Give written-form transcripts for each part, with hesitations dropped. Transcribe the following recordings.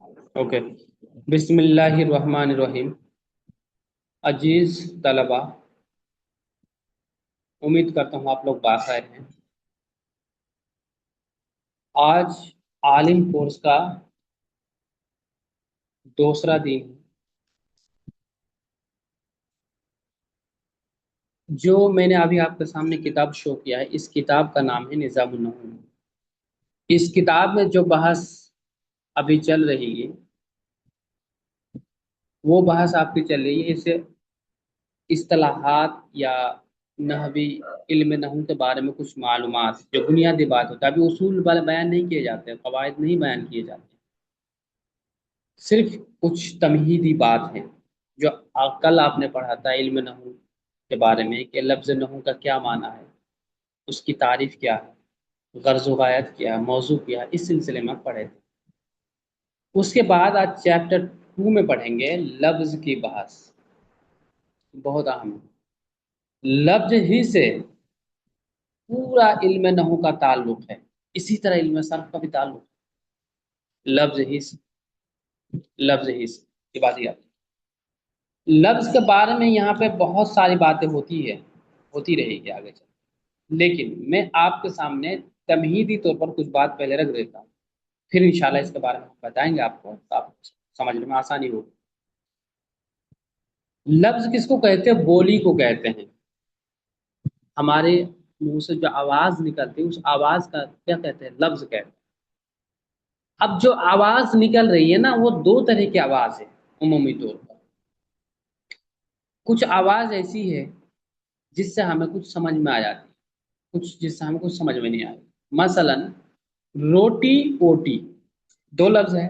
Okay. बिस्मिल्लाहिर्रहमानिर्रहीम। अजीज तलबा, उम्मीद करता हूँ आप लोग बाखैर हैं। आज आलिम कोर्स का दूसरा दिन है। जो मैंने अभी आपके सामने किताब शो किया है, इस किताब का नाम है निज़ामुन नहू। इस किताब में जो बहस अभी चल रही है, वो बहस आपकी चल रही है इसे इस्तिलाहात या नहवी इल्म नहू के बारे में कुछ मालूमात, जो बुनियादी बात होता है। अभी उसूल बयान नहीं किए जाते, कवायद नहीं बयान किए जाते, सिर्फ कुछ तमहीदी बात है जो कल आपने पढ़ा था इल्म नहू के बारे में कि लफ्ज़ नहू का क्या माना है, उसकी तारीफ क्या है, गर्ज़ व गायत क्या है, मौजू क्या है। इस सिलसिले में पढ़े थे। उसके बाद आज चैप्टर 2 में पढ़ेंगे लफ्ज़ की बहस। बहुत अहम है। लफ्ज़ ही से पूरा इल्म नहू का ताल्लुक है। इसी तरह इल्म सर्फ का भी ताल्लुक है। लफ्ज़ ही से ये बात याद है। लफ्ज़ के बारे में यहाँ पे बहुत सारी बातें होती है, होती रहेगी आगे चल। लेकिन मैं आपके सामने तमहीदी तौर पर कुछ बात पहले रख देता हूँ, फिर इंशाल्लाह इसके बारे में बताएंगे आपको, तो आप समझने में आसानी होगी। लफ्ज़ किसको कहते हैं? बोली को कहते हैं। हमारे मुंह से जो आवाज़ निकलती है, उस आवाज़ का क्या कहते हैं? लफ्ज़ कहते हैं। अब जो आवाज़ निकल रही है ना, वो दो तरह की आवाज़ है उमूमी तौर पर। कुछ आवाज़ ऐसी है जिससे हमें कुछ समझ में आ जाती है, कुछ जिससे हमें कुछ समझ में नहीं आती। मसलन रोटी ओटी, दो लफ्ज है।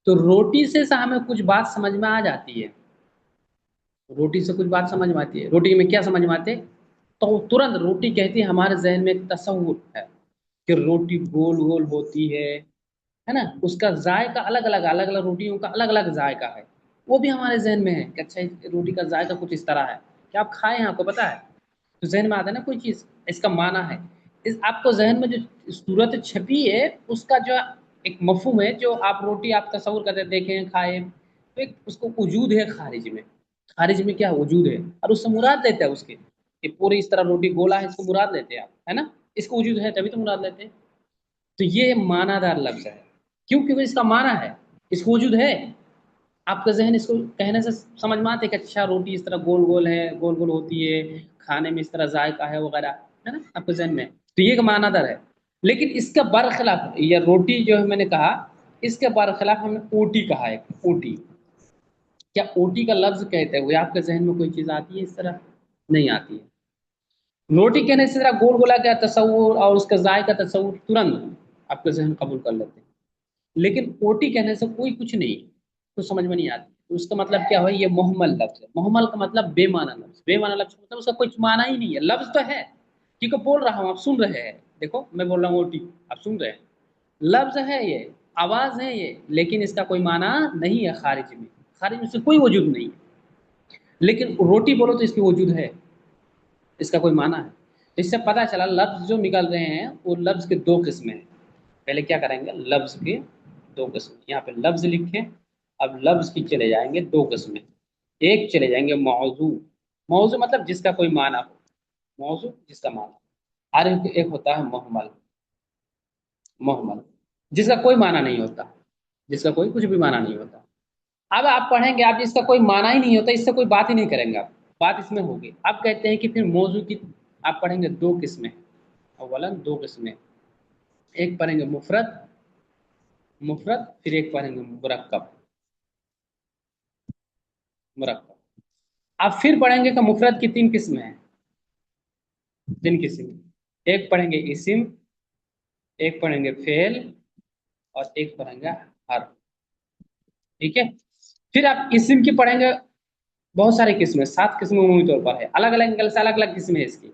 तो रोटी से हमें कुछ बात समझ में आ जाती है। रोटी से कुछ बात समझ में आती है। रोटी में क्या समझ में आते? तो तुरंत रोटी कहती है, हमारे जहन में एक तस्वुर है कि रोटी गोल गोल होती है ना। उसका जायका अलग अलग, अलग अलग रोटियों का अलग अलग जायका है। वो भी हमारे जहन में है कि अच्छा इस रोटी का जायका कुछ इस तरह है। क्या आप खाए हैं? आपको पता है? तो जहन में आता है ना कोई चीज़, इसका माना है। इस आपको जहन में जो सूरत छपी है, उसका जो एक मफहूम है, जो आप रोटी आप तस्वुर करते देखें खाए, तो एक उसको वजूद है खारिज में। खारिज में क्या वजूद है, और उससे मुराद लेते हैं उसके कि पूरी इस तरह रोटी गोला है, इसको मुराद लेते हैं आप, है ना। इसको वजूद है तभी तो मुराद लेते हैं। तो ये मानादार लफ्ज है। क्यों? क्योंकि इसका माना है, इसको वजूद है। आपका जहन इसको कहने से समझ में आते कि अच्छा रोटी इस तरह गोल गोल है, गोल गोल होती है, खाने में इस तरह जायका है वगैरह, है ना आपके जहन में। तो ये एक मानादार है। लेकिन इसका बरखिलाफ, या रोटी जो है मैंने कहा, इसके बरखिलाफ हमने ओटी कहा है। ओटी, क्या ओटी का लफ्ज कहते हुए आपके जहन में कोई चीज़ आती है इस तरह? नहीं आती है। रोटी कहने से जरा गोल गोला का तस्वुर और उसका जायका तस्वुर तुरंत आपके जहन कबूल कर लेते हैं। लेकिन ओटी कहने से कोई कुछ नहीं, कुछ समझ में नहीं आती। तो उसका मतलब क्या है? ये मोहम्मल लफ्ज है। मोहम्मल का मतलब बेमाना लफ्ज। बेमाना लफ्ज का मतलब उसका कुछ माना ही नहीं है। लफ्ज तो है, क्योंकि बोल रहा हूँ, आप सुन रहे हैं। देखो मैं बोल रहा हूँ ओटी, आप सुन रहे हैं। लफ्ज है ये, आवाज है ये, लेकिन इसका कोई माना नहीं है खारिज में। खारिज में इसका कोई वजूद नहीं है। लेकिन रोटी बोलो तो इसकी वजूद है, इसका कोई माना है। इससे पता चला लफ्ज जो निकल रहे हैं वो लफ्ज के दो किस्में हैं। पहले क्या करेंगे? लफ्ज के दो किस्म, यहाँ पे लफ्ज लिखे। अब लफ्ज की चले जाएंगे दो किस्में। एक चले जाएंगे मौजू। मौजू मतलब जिसका कोई माना हो। मौजू जिसका माना। और एक होता है मोहमल। मोहमल जिसका कोई माना नहीं होता, जिसका कोई कुछ भी माना नहीं होता। अब आप पढ़ेंगे, आप जिसका कोई माना ही नहीं होता, इससे कोई बात ही नहीं करेंगे आप। बात इसमें होगी। अब कहते हैं कि फिर मौजू की आप पढ़ेंगे दो किस्में। अव्वलन दो किस्में। एक पढ़ेंगे मुफरद, मुफरद, फिर एक पढ़ेंगे मुरक्कब। मुरक्कब। अब फिर पढ़ेंगे कि मुफरद की तीन किस्में हैं। तीन किस्में। एक पढ़ेंगे इसिम, एक पढ़ेंगे फेल, और एक पढ़ेंगे हर। ठीक है। फिर आप इसिम की पढ़ेंगे। बहुत सारी किस्में, सात किस्में उमूमी तौर पर है, अलग अलग एंगल से अलग अलग किस्में है इसकी।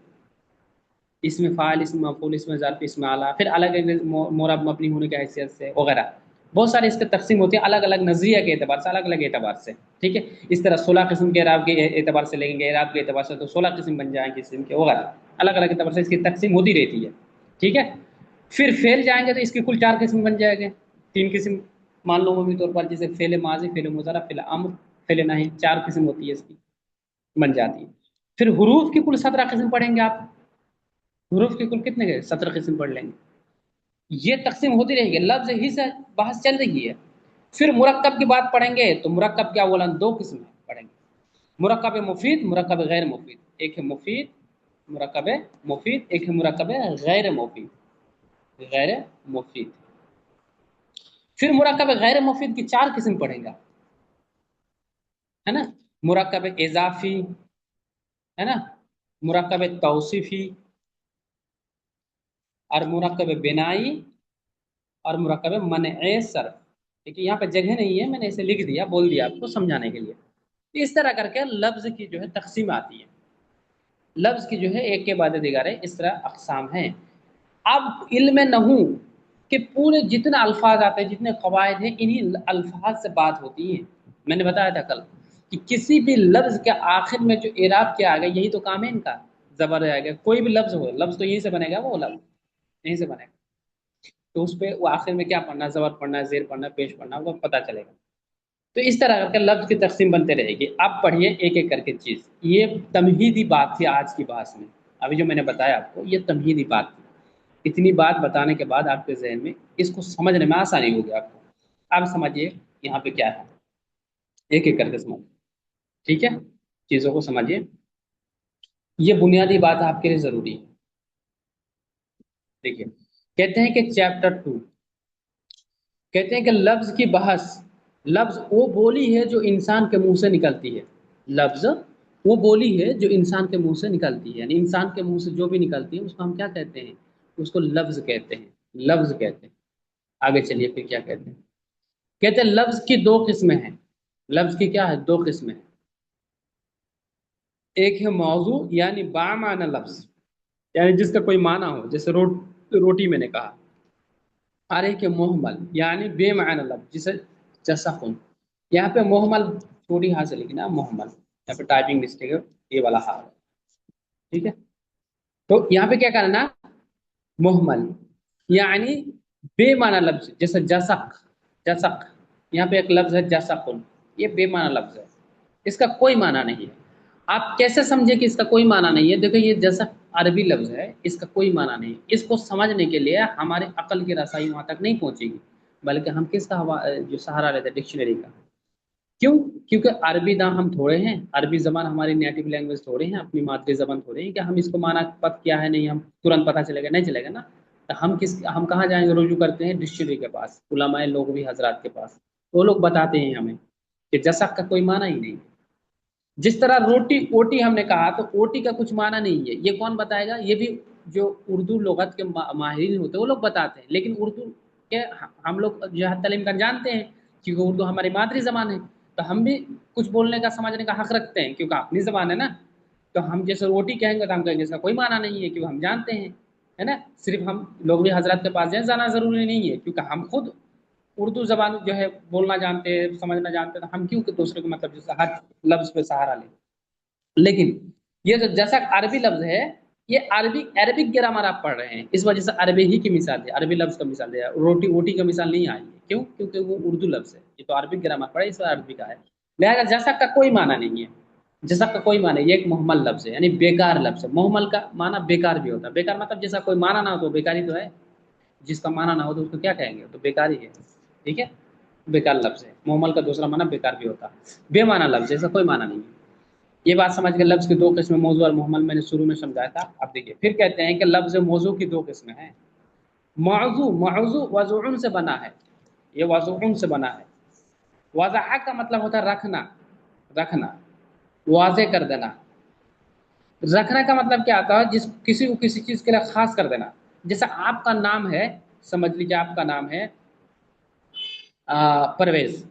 इसमें फ़ाइल, इसमें मफ़ूल, इसमें ज़र्फ़, इसमें आला, फिर अलग अलग मोरब मबनी होने की हैसियत से वगैरह। बहुत सारे इसके तकसीम होती है, अलग अलग नज़रिया के एतबार से, अलग अलग एतबार से। ठीक है। इस तरह 16 किस्म के एराब के एतबार से लेंगे, एराब के एतबार से तो 16 किस्म बन जाएंगे किस्म के वगैरह। अलग अलग एतबार से इसकी तकसीम होती रहती है। ठीक है। फिर फेल जाएंगे तो इसकी कुल 4 किस्म बन जाएंगे, 3 किस्म। मान लो अमूमी तौर पर जैसे फेल माजी, फेल मुजारा, फेल अम्र, फेल नहीं, 4 किस्म होती है इसकी, बन जाती है। फिर हुरूफ की कुल 17 किस्म पढ़ेंगे आप। हुरूफ के कुल कितने गए? 17 किस्म पढ़ लेंगे। ये तकसीम होती रहेगी, लफ्ज ही से बहस चल रही है। फिर मुरक्कब की बात पढ़ेंगे तो मुरक्कब क्या बोला, 2 किस्म है पढ़ेंगे, मुरक्कब मुफीद, मुरक्कब गैर मुफीद। एक है मुफीद, मुरक्कब मुफीद, एक है मुरक्कब गैर मुफीद, गैर मुफीद। फिर मुरक्कब गैर मुफीद की 4 किस्म पढ़ेंगे, है ना। मुरक्कब इजाफी, है ना, मुरक्कब तौसीफी, और मुरक्कब बिनाई, और मुरक्कब मनए सर्फ। देखिए यहाँ पे जगह नहीं है, मैंने इसे लिख दिया, बोल दिया आपको समझाने के लिए। इस तरह करके लफ्ज की जो है तकसीम आती है, लफ्ज की जो है एक के बाद दिगारे इस तरह अकसाम हैं। अब इल्म नहू के पूरे जितने अल्फाज आते हैं, जितने कवायद हैं, इन्हीं अल्फाज से बात होती है। मैंने बताया था कल कि किसी भी लफ्ज के आखिर में जो एराब किया आ गया, यही तो काम है इनका। जबर आ गया, कोई भी लफ्ज हो, लफ्ज तो यहीं से बनेगा, वो लफ्ज यहीं से बनेगा। तो उस पर वो आखिर में क्या पढ़ना, जबर पढ़ना, जेर पढ़ना, पेश पढ़ना, वो पता चलेगा। तो इस तरह करके लफ्ज की तकसीम बनते रहेगी। अब पढ़िए एक एक करके चीज। ये तमहीदी बात थी आज की बहस में। अभी जो मैंने बताया आपको, ये तमहीदी बात थी। इतनी बात बताने के बाद आपके जहन में इसको समझने में आसानी होगी आपको। अब समझिए यहाँ पे क्या है, एक एक करके समझिए, ठीक है। चीजों को समझिए, ये बुनियादी बात आपके लिए जरूरी है। देखिए, कहते हैं कि चैप्टर 2, कहते हैं कि लफ्ज की बहस, लफ्ज वो बोली है जो इंसान के मुंह से निकलती है। लफ्ज वो बोली है जो इंसान के मुंह से निकलती है, यानी इंसान के मुंह से जो भी निकलती है उसको हम क्या कहते हैं, उसको लफ्ज कहते हैं, लफ्ज कहते हैं। आगे चलिए फिर क्या कहते हैं। कहते हैं लफ्ज की 2 किस्में हैं। लफ्ज की क्या है, 2 किस्में हैं। एक है मौजू यानी बामाना लफ्ज, यानी जिसका कोई माना हो, जैसे रोटी मैंने कहा। और एक है मोहमल यानी बेमाना लफ्ज, जिसे जसफुन। यहाँ पे मोहमल छोटी हाथ से लिखना, मोहमल, यहाँ पे टाइपिंग मिस्टेक है, ये वाला हाथ है, ठीक है। तो यहाँ पे क्या करना, मोहमल यानी बेमाना लफ्ज, जैसे जसक, जसक। यहाँ पे एक लफ्ज है जसकुन, ये बेमाना लफ्ज है, इसका कोई माना नहीं है। आप कैसे समझे कि इसका कोई माना नहीं है? देखो ये जैसा अरबी लफ्ज है, इसका कोई माना नहीं। इसको समझने के लिए हमारे अकल की रसाई वहां तक नहीं पहुंचेगी, बल्कि हम किसका जो सहारा लेते हैं, डिक्शनरी का। क्यों? क्योंकि अरबी ना हम थोड़े हैं, अरबी जबान हमारी नेटिव लैंग्वेज थोड़े हैं, अपनी मातृ जबान थोड़े हैं कि हम इसको माना पद क्या है नहीं हम तुरंत पता चलेगा, नहीं चलेगा ना। तो हम कहाँ जाएंगे, रुजू करते हैं डिक्शनरी के पास, उलमाए लोग भी हजरात के पास। वो लोग बताते हैं हमें कि जसक का कोई माना ही नहीं। जिस तरह रोटी ओटी हमने कहा, तो ओटी का कुछ माना नहीं है, ये कौन बताएगा? ये भी जो उर्दू लुगत के माहिरीन होते हैं वो लोग बताते हैं। लेकिन उर्दू के हम लोग जो है तलीम कर जानते हैं, क्योंकि उर्दू हमारी मातृ जबान है। तो हम भी कुछ बोलने का, समझने का हक रखते हैं, क्योंकि अपनी जबान है ना। तो हम जैसे रोटी कहेंगे तो हम कहेंगे इसका कोई माना नहीं है, क्योंकि हम जानते हैं, है ना। सिर्फ हम लोग भी हजरत के पास जाए, जाना जरूरी नहीं है, क्योंकि हम खुद उर्दू जबान जो है बोलना जानते हैं, समझना जानते हैं। तो हम क्यों दूसरे को मतलब जैसे हर लफ्ज पे सहारा लें। लेकिन ये जो जैसा अरबी लफ्ज है, ये अरबी अरबिक ग्रामर आप पढ़ रहे हैं, इस वजह से अरबी ही की मिसाल है, अरबी लफ्ज का मिसाल है। रोटी वोटी का मिसाल नहीं आई है, क्यों? क्योंकि वो उर्दू लफ्ज है, ये तो अरबिक ग्रामर पढ़े, इस अरबी का है। लिहाजा जैसा का कोई माना नहीं है, जैसा का कोई माना, ये एक मोहम्मल लफ्ज है, यानी बेकार लफ्ज है। मोहम्मल का माना बेकार भी होता है। बेकार मतलब जैसा कोई माना ना हो तो बेकारी तो है, जिसका माना ना हो तो उसको क्या कहेंगे, तो बेकारी है, ठीक है। बेकार लफ्ज है। मोहम्मल का दूसरा माना बेकार भी होता है। बेमाना लफ्ज, जैसा कोई माना नहीं है। ये बात समझ के, लफ्ज की 2 किस्में, मौजू और मुहम्मल, मैंने शुरू में समझाया था। अब देखिए फिर कहते हैं कि लफ्ज मौजू की 2 किस्में हैं। मौजू, मौजू वज़ुउन से बना है, ये वज़ुउन से बना है। वज़अ का मतलब होता है रखना, रखना, वाज़े कर देना। रखने का मतलब क्या आता है, जिस किसी को किसी चीज के लिए खास कर देना। जैसा आपका नाम है, समझ लीजिए आपका नाम है परवेज।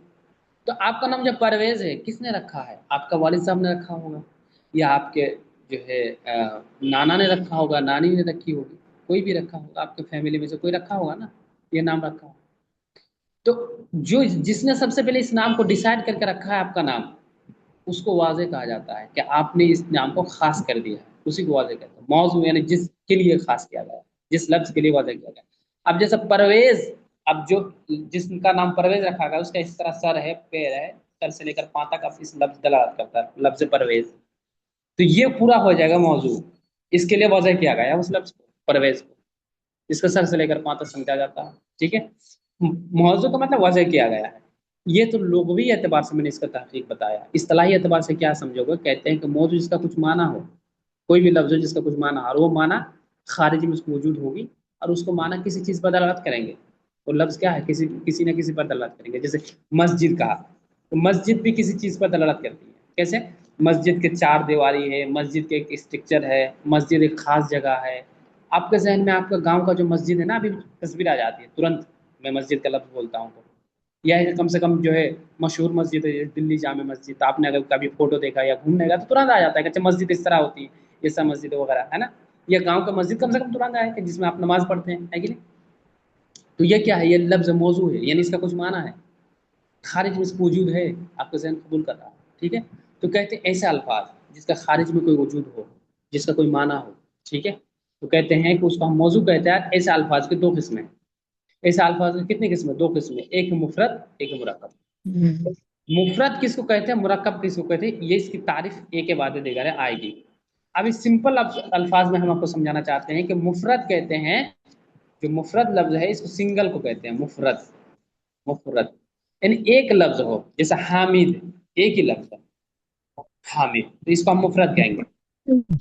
तो आपका नाम जो परवेज है, किसने रखा है? आपका वालिद साहब ने रखा होगा, या आपके जो है नाना ने रखा होगा, नानी ने रखी होगी, कोई भी रखा होगा, आपके फैमिली में से कोई रखा होगा ना, ये नाम रखा होगा। तो जो जिसने सबसे पहले इस नाम को डिसाइड करके रखा है आपका नाम, उसको वाजे कहा जाता है कि आपने इस नाम को खास कर दिया है, उसी को वाजे कहते हैं। मौजू यानी जिसके लिए खास किया गया है, जिस लफ्ज के लिए वाजे किया गया। अब जैसे परवेज, अब जो जिसका नाम परवेज रखा गया उसका इस तरह सर है, पैर है, सर से लेकर पांव तक अब इस लफ्ज दलालत करता है, लफ्ज परवेज। तो ये पूरा हो जाएगा मौजू। इसके लिए वजह किया गया उस लफ्ज को, परवेज को, इसको सर से लेकर पांव तक समझा जाता है। ठीक है, मौजू का मतलब वजह किया गया है। ये तो लुग़वी एतबार से मैंने इसका तहकीक बताया। इस्तिलाही एतबार से क्या समझोगे, कहते हैं कि मौजू जिसका कुछ माना हो, कोई भी लफ्ज हो जिसका कुछ माना और वो माना खारिज में उसको मौजूद होगी, और उसको माना किसी चीज पर दलालत करेंगे, वो लफ्ज क्या है, किसी किसी न किसी पर दलालत करेंगे। जैसे मस्जिद कहा, तो मस्जिद भी किसी चीज पर दलालत करती है। कैसे? मस्जिद के चार दीवारी है, मस्जिद के एक स्ट्रक्चर है, मस्जिद एक खास जगह है। आपके जहन में आपका गांव का जो मस्जिद है ना, अभी तस्वीर आ जाती है तुरंत, मैं मस्जिद का लफ्ज बोलता हूँ तो। या है कम से कम जो है मशहूर मस्जिद है दिल्ली जामे मस्जिद, तो आपने अगर कभी फोटो देखा या घूमने गया तो तुरंत आ जाता है कि अच्छा मस्जिद इस तरह होती है, ये सब मस्जिद वगैरह है ना। या गांव का मस्जिद कम से कम तुरंत आए कि जिसमें आप नमाज पढ़ते हैं, है कि नहीं। तो ये क्या है, ये लफ्ज मौजू है, यानी इसका कुछ माना है, खारिज में इसका वजूद है, आपका जहन कबूल कर रहा है। ठीक है, तो कहते हैं ऐसे अल्फाज जिसका खारिज में कोई वजूद हो, जिसका कोई माना हो। ठीक है, तो कहते हैं कि उसको हम मौजू कहते हैं। ऐसे अल्फाज की दो किस्में, ऐसे अल्फाज की कितनी किस्में, दो किस्में, एक मुफरद एक मुरक्कब। हम्म। मुफरद किसको कहते हैं, मुरक्कब किसको कहते हैं, ये इसकी तारीफ एक के बाद देगा आएगी। अब इस सिंपल अल्फाज में हम आपको समझाना चाहते हैं कि मुफरद कहते हैं, जो मुफरद लफ्ज है इसको सिंगल को कहते हैं मुफरद। मुफरद यानी एक लफ्ज हो, जैसे हामिद, एक ही लफ्ज है हामिद, तो इसको हम मुफरद कहेंगे।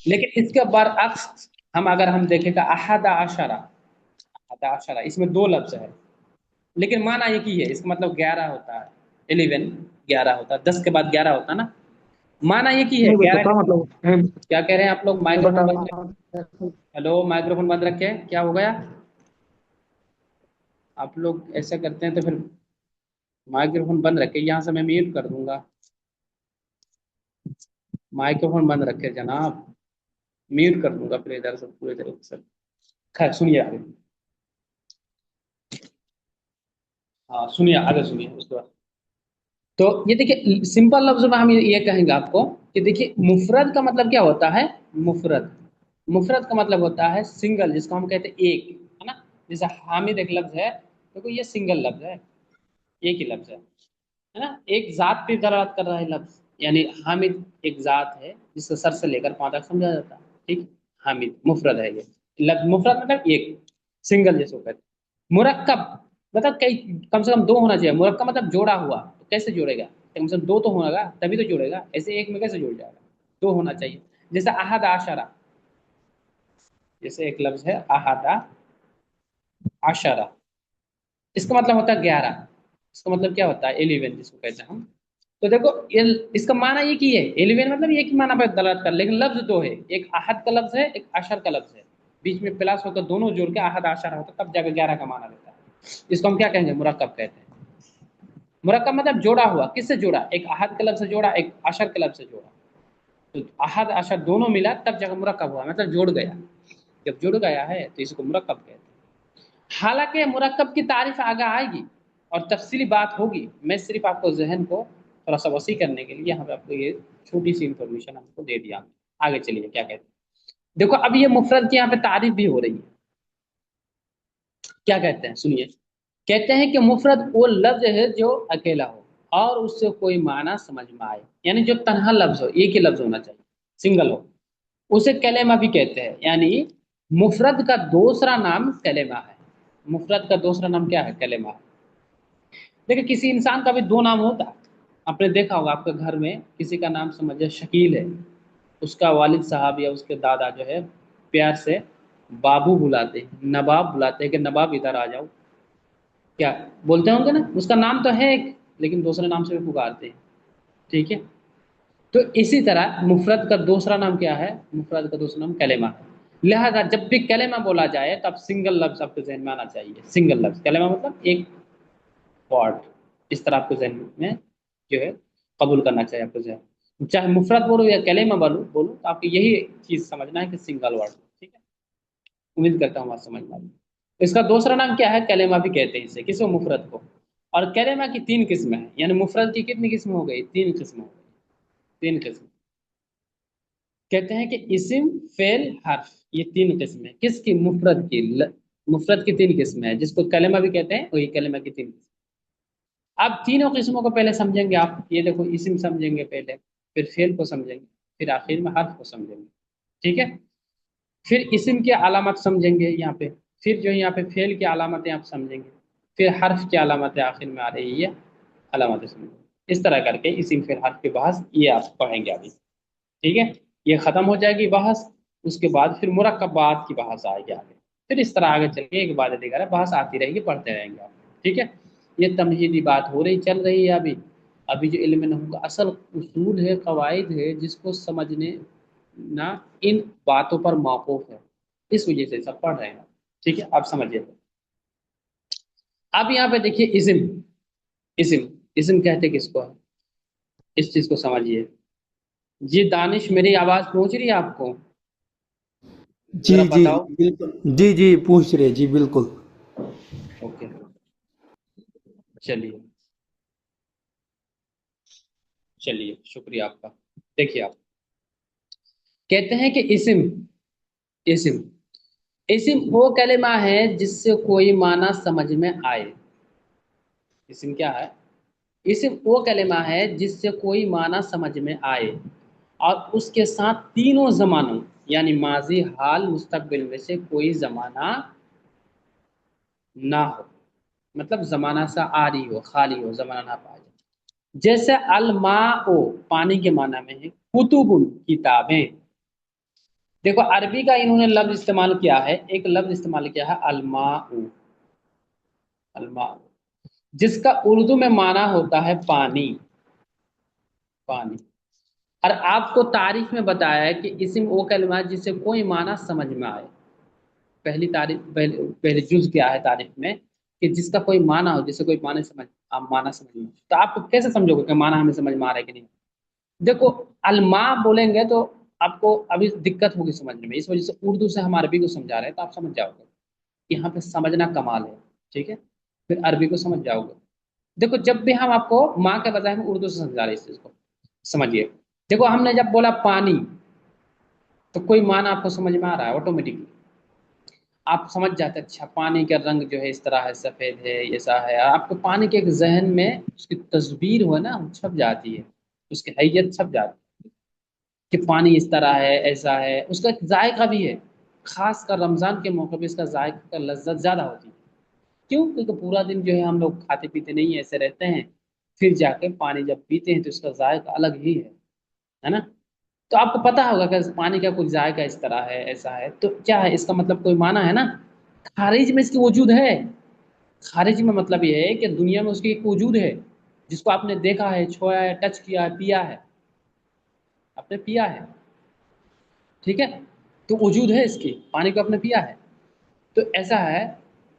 लेकिन इसके बरअक्स हम अगर हम देखें अहदा अशरा, अहदा अशरा इसमें दो लफ्ज है, लेकिन माना एक ही है, इसका मतलब 11 होता है, 11 11 होता है, 10 के बाद 11 होता है ना, माना एक ही है नहीं बेटा, 11 क्या का। मतलब है? क्या कह रहे हैं आप लोग, बता। माइक्रोफोन बंद रखें। हेलो, माइक्रोफोन बंद रखें, क्या हो गया? आप लोग ऐसा करते हैं तो फिर माइक्रोफोन बंद रखे, यहाँ से मैं म्यूट कर दूंगा। माइक्रोफोन बंद रखे जनाब, म्यूट कर दूंगा फिर इधर से पूरे तरीके से। खैर सुनिए आगे। हाँ सुनिए आगे, सुनिए उसके बाद। तो ये देखिए सिंपल लफ्ज में हम ये कहेंगे आपको कि देखिए मुफरद का मतलब क्या होता है। मुफरद, मुफरद का मतलब होता है सिंगल, जिसको हम कहते हैं एक, है ना। जैसे हामिद एक लफ्ज है, देखो ये सिंगल लफ्ज है, एक ही लफ्ज है ना, एक जात पे दलालत कर रहा है लफ्ज। यानी हामिद एक जात है जिसको सर से लेकर पांव तक समझा जाता है। ठीक, हामिद मुफरद है ये लफ्ज। मुफरद मतलब एक, सिंगल जिसको कहते हैं। मुरक्कब मतलब कई, कम से कम दो होना चाहिए। मुरक्कब मतलब जोड़ा हुआ, तो कैसे जोड़ेगा, कम से कम दो तो होगा तभी तो जोड़ेगा, ऐसे एक में कैसे जुड़ जाएगा, दो होना चाहिए। जैसे अहद आशरा, जैसे एक लफ्ज है अहदा आशरा, इसका मतलब होता है 11, इसका मतलब क्या होता है 11 जिसको कहते हैं हम। तो देखो ये, इसका माना एक ही है, 11 मतलब एक ही माना पर दलालत कर, लेकिन लफ्ज दो है, एक अहद का लफ्ज है, एक अशर का लफ्ज है, बीच में प्लस होकर दोनों जोड़ के अहद आशर होता है, तब जाकर 11 का माना लेता है। इसको हम क्या कहेंगे, मुरक्कब कहते हैं। मुरक्कब मतलब जोड़ा हुआ, किससे जोड़ा, एक अहद के लफ्ज से जोड़ा, एक अशर के लफ्ज से जोड़ा, तो अहद अशर दोनों मिला तब जगह मुरक्कब हुआ, मतलब जुड़ गया। जब जुड़ गया है तो इसको मुरक्कब कहते हैं। हालांकि मुरक्कब की तारीफ आगे आएगी और तफसीली बात होगी, मैं सिर्फ आपको जहन को थोड़ा सा वसी करने के लिए यहाँ पे आपको ये छोटी सी इंफॉर्मेशन आपको दे दिया। आगे चलिए क्या कहते हैं, देखो अब ये मुफरद की यहाँ पे तारीफ भी हो रही है। क्या कहते हैं सुनिए, कहते हैं कि मुफरद वो लफ्ज है जो अकेला हो और उससे कोई माना समझ में आए, यानी जो तन्हा लफ्ज हो, एक ही लफ्ज होना चाहिए, सिंगल हो, उसे कलेमा भी कहते हैं। यानी मुफरद का दूसरा नाम कलेमा है। मुफरद का दूसरा नाम क्या है, कलेमा। देखिए किसी इंसान का भी दो नाम होता है, आपने देखा होगा आपके घर में किसी का नाम समझिए शकील है, उसका वालिद साहब या उसके दादा जो है प्यार से बाबू बुलाते हैं, नवाब बुलाते हैं कि नवाब इधर आ जाओ, क्या बोलते होंगे ना, उसका नाम तो है एक, लेकिन दूसरे नाम से भी पुकारते हैं। ठीक है, तो इसी तरह मुफरद का दूसरा नाम क्या है, मुफरद का दूसरा नाम कलेमा है। लिहाजा जब भी कलेमा बोला जाए तब सिंगल लफ्ज आपके जहन में आना चाहिए, सिंगल लफ्ज, कलेमा मतलब एक वर्ड, इस तरह आपको जहन में जो है कबूल करना चाहिए आपको जहन, चाहे मुफरत बोलो या कलेमा बोलो बोलो, तो आपको यही चीज समझना है कि सिंगल वर्ड। ठीक है, उम्मीद करता हूँ आप समझ पा रहे हैं। इसका दूसरा नाम क्या है, कलेमा भी कहते हैं इसे, किसको, मुफरत को। और कलेमा की तीन किस्में हैं, यानी मुफरत की कितनी किस्म हो गई, तीन किस्म हो गई, तीन किस्म। कहते हैं कि इसिम, फेल, हर्फ, ये तीन किस्में किसकी, मुफरद की, मुफरत की 3 किस्में हैं, जिसको कलमा भी कहते हैं, वही कलमा की 3 किस्में। अब तीनों किस्मों को पहले समझेंगे आप, ये देखो इस्म समझेंगे पहले, फिर फेल को समझेंगे, फिर आखिर में हर्फ को समझेंगे। ठीक है, फिर इस्म की अलामत समझेंगे यहाँ पे, फिर जो यहाँ पे फेल की अलामतें आप समझेंगे, फिर हर्फ की अलामतें आखिर में आ रही है, अलामतें समझेंगे। इस तरह करके इस्म फिर हर्फ की बहस ये आप पढ़ेंगे अभी। ठीक है, ये खत्म हो जाएगी बहस, उसके बाद फिर मुरक्कबात की बहस आएगी आगे। फिर इस तरह आगे चल के एक बाद दिगारा बहस आती रहेगी, पढ़ते रहेंगे आप। ठीक है, ये तमहीदी बात हो रही चल रही है अभी। अभी जो इल्म नहू का असल उसूल है, कवायद है, जिसको समझने ना इन बातों पर मौकूफ है, इस वजह से सब पढ़ रहे हैं। ठीक है, आप समझिए। अब यहाँ पे देखिए इस्म, इस्म इस्म कहते किसको है, इस चीज को समझिए। जी दानिश, मेरी आवाज पहुंच रही है आपको? जी जरा जी बताओ। बिल्कुल, जी जी पूछ रहे जी बिल्कुल। ओके, चलिए, चलिए शुक्रिया आपका। देखिए आप कहते हैं कि इस्म, इस्म इस्म वो कलिमा है जिससे कोई माना समझ में आए। इस्म क्या है? इस्म वो कलिमा है जिससे कोई माना समझ में आए और उसके साथ तीनों जमानों यानी माजी, हाल, मुस्तकबिल में से कोई जमाना ना हो। मतलब जमाना सा आरी हो, खाली हो, जमाना ना पाया जाए। जैसे अलमाओ पानी के माना में है, कुतुबुन किताबें। देखो अरबी का इन्होंने लफ्ज इस्तेमाल किया है, एक लफ्ज इस्तेमाल किया है अलमाउ, अलमाउ, जिसका उर्दू में माना होता है पानी, पानी। और आपको तारीफ में बताया है कि इस्म वो कलमा है जिससे कोई माना समझ में आए। पहली तारीफ, पहले जुज क्या है तारीफ में, कि जिसका कोई माना हो, जिससे कोई माने समझ, आप माना समझ में, तो आप कैसे समझोगे कि माना हमें समझ में आ रहा है कि नहीं? देखो अलमा बोलेंगे तो आपको अभी दिक्कत होगी समझने में, इस वजह से उर्दू से हम अरबी को समझा रहे हैं, तो आप समझ जाओगे। यहाँ पे समझना कमाल है। ठीक है, फिर अरबी को समझ जाओगे। देखो जब भी हम आपको माँ के बजाय हम उर्दू से समझा रहे हैं इस चीज को, समझिए। देखो हमने जब बोला पानी, तो कोई मान आपको समझ में आ रहा है ऑटोमेटिकली, आप समझ जाते हैं अच्छा पानी का रंग जो है इस तरह है, सफेद है, ऐसा है। आपको पानी के एक जहन में उसकी तस्वीर हो ना, वो छप जाती है, उसकी हैयत छप जाती है कि पानी इस तरह है, ऐसा है। उसका एक जायका भी है, खास कर रमजान के मौके पे इसका जायका का लज्जत ज्यादा होती है। क्यों? क्योंकि पूरा दिन जो है हम लोग खाते पीते नहीं है, ऐसे रहते हैं, फिर जाके पानी जब पीते हैं तो इसका जायका अलग ही है ना? तो आपको पता होगा कि पानी का कुछ जायका इस तरह है, ऐसा है, तो क्या है इसका मतलब कोई माना है ना। खारिज में इसकी वजूद है। खारिज में मतलब ये है कि दुनिया में उसकी एक वजूद है, जिसको आपने देखा है, छुआ है, टच किया है, पिया है, आपने पिया है। ठीक है, तो वजूद है इसकी, पानी को आपने पिया है। तो ऐसा है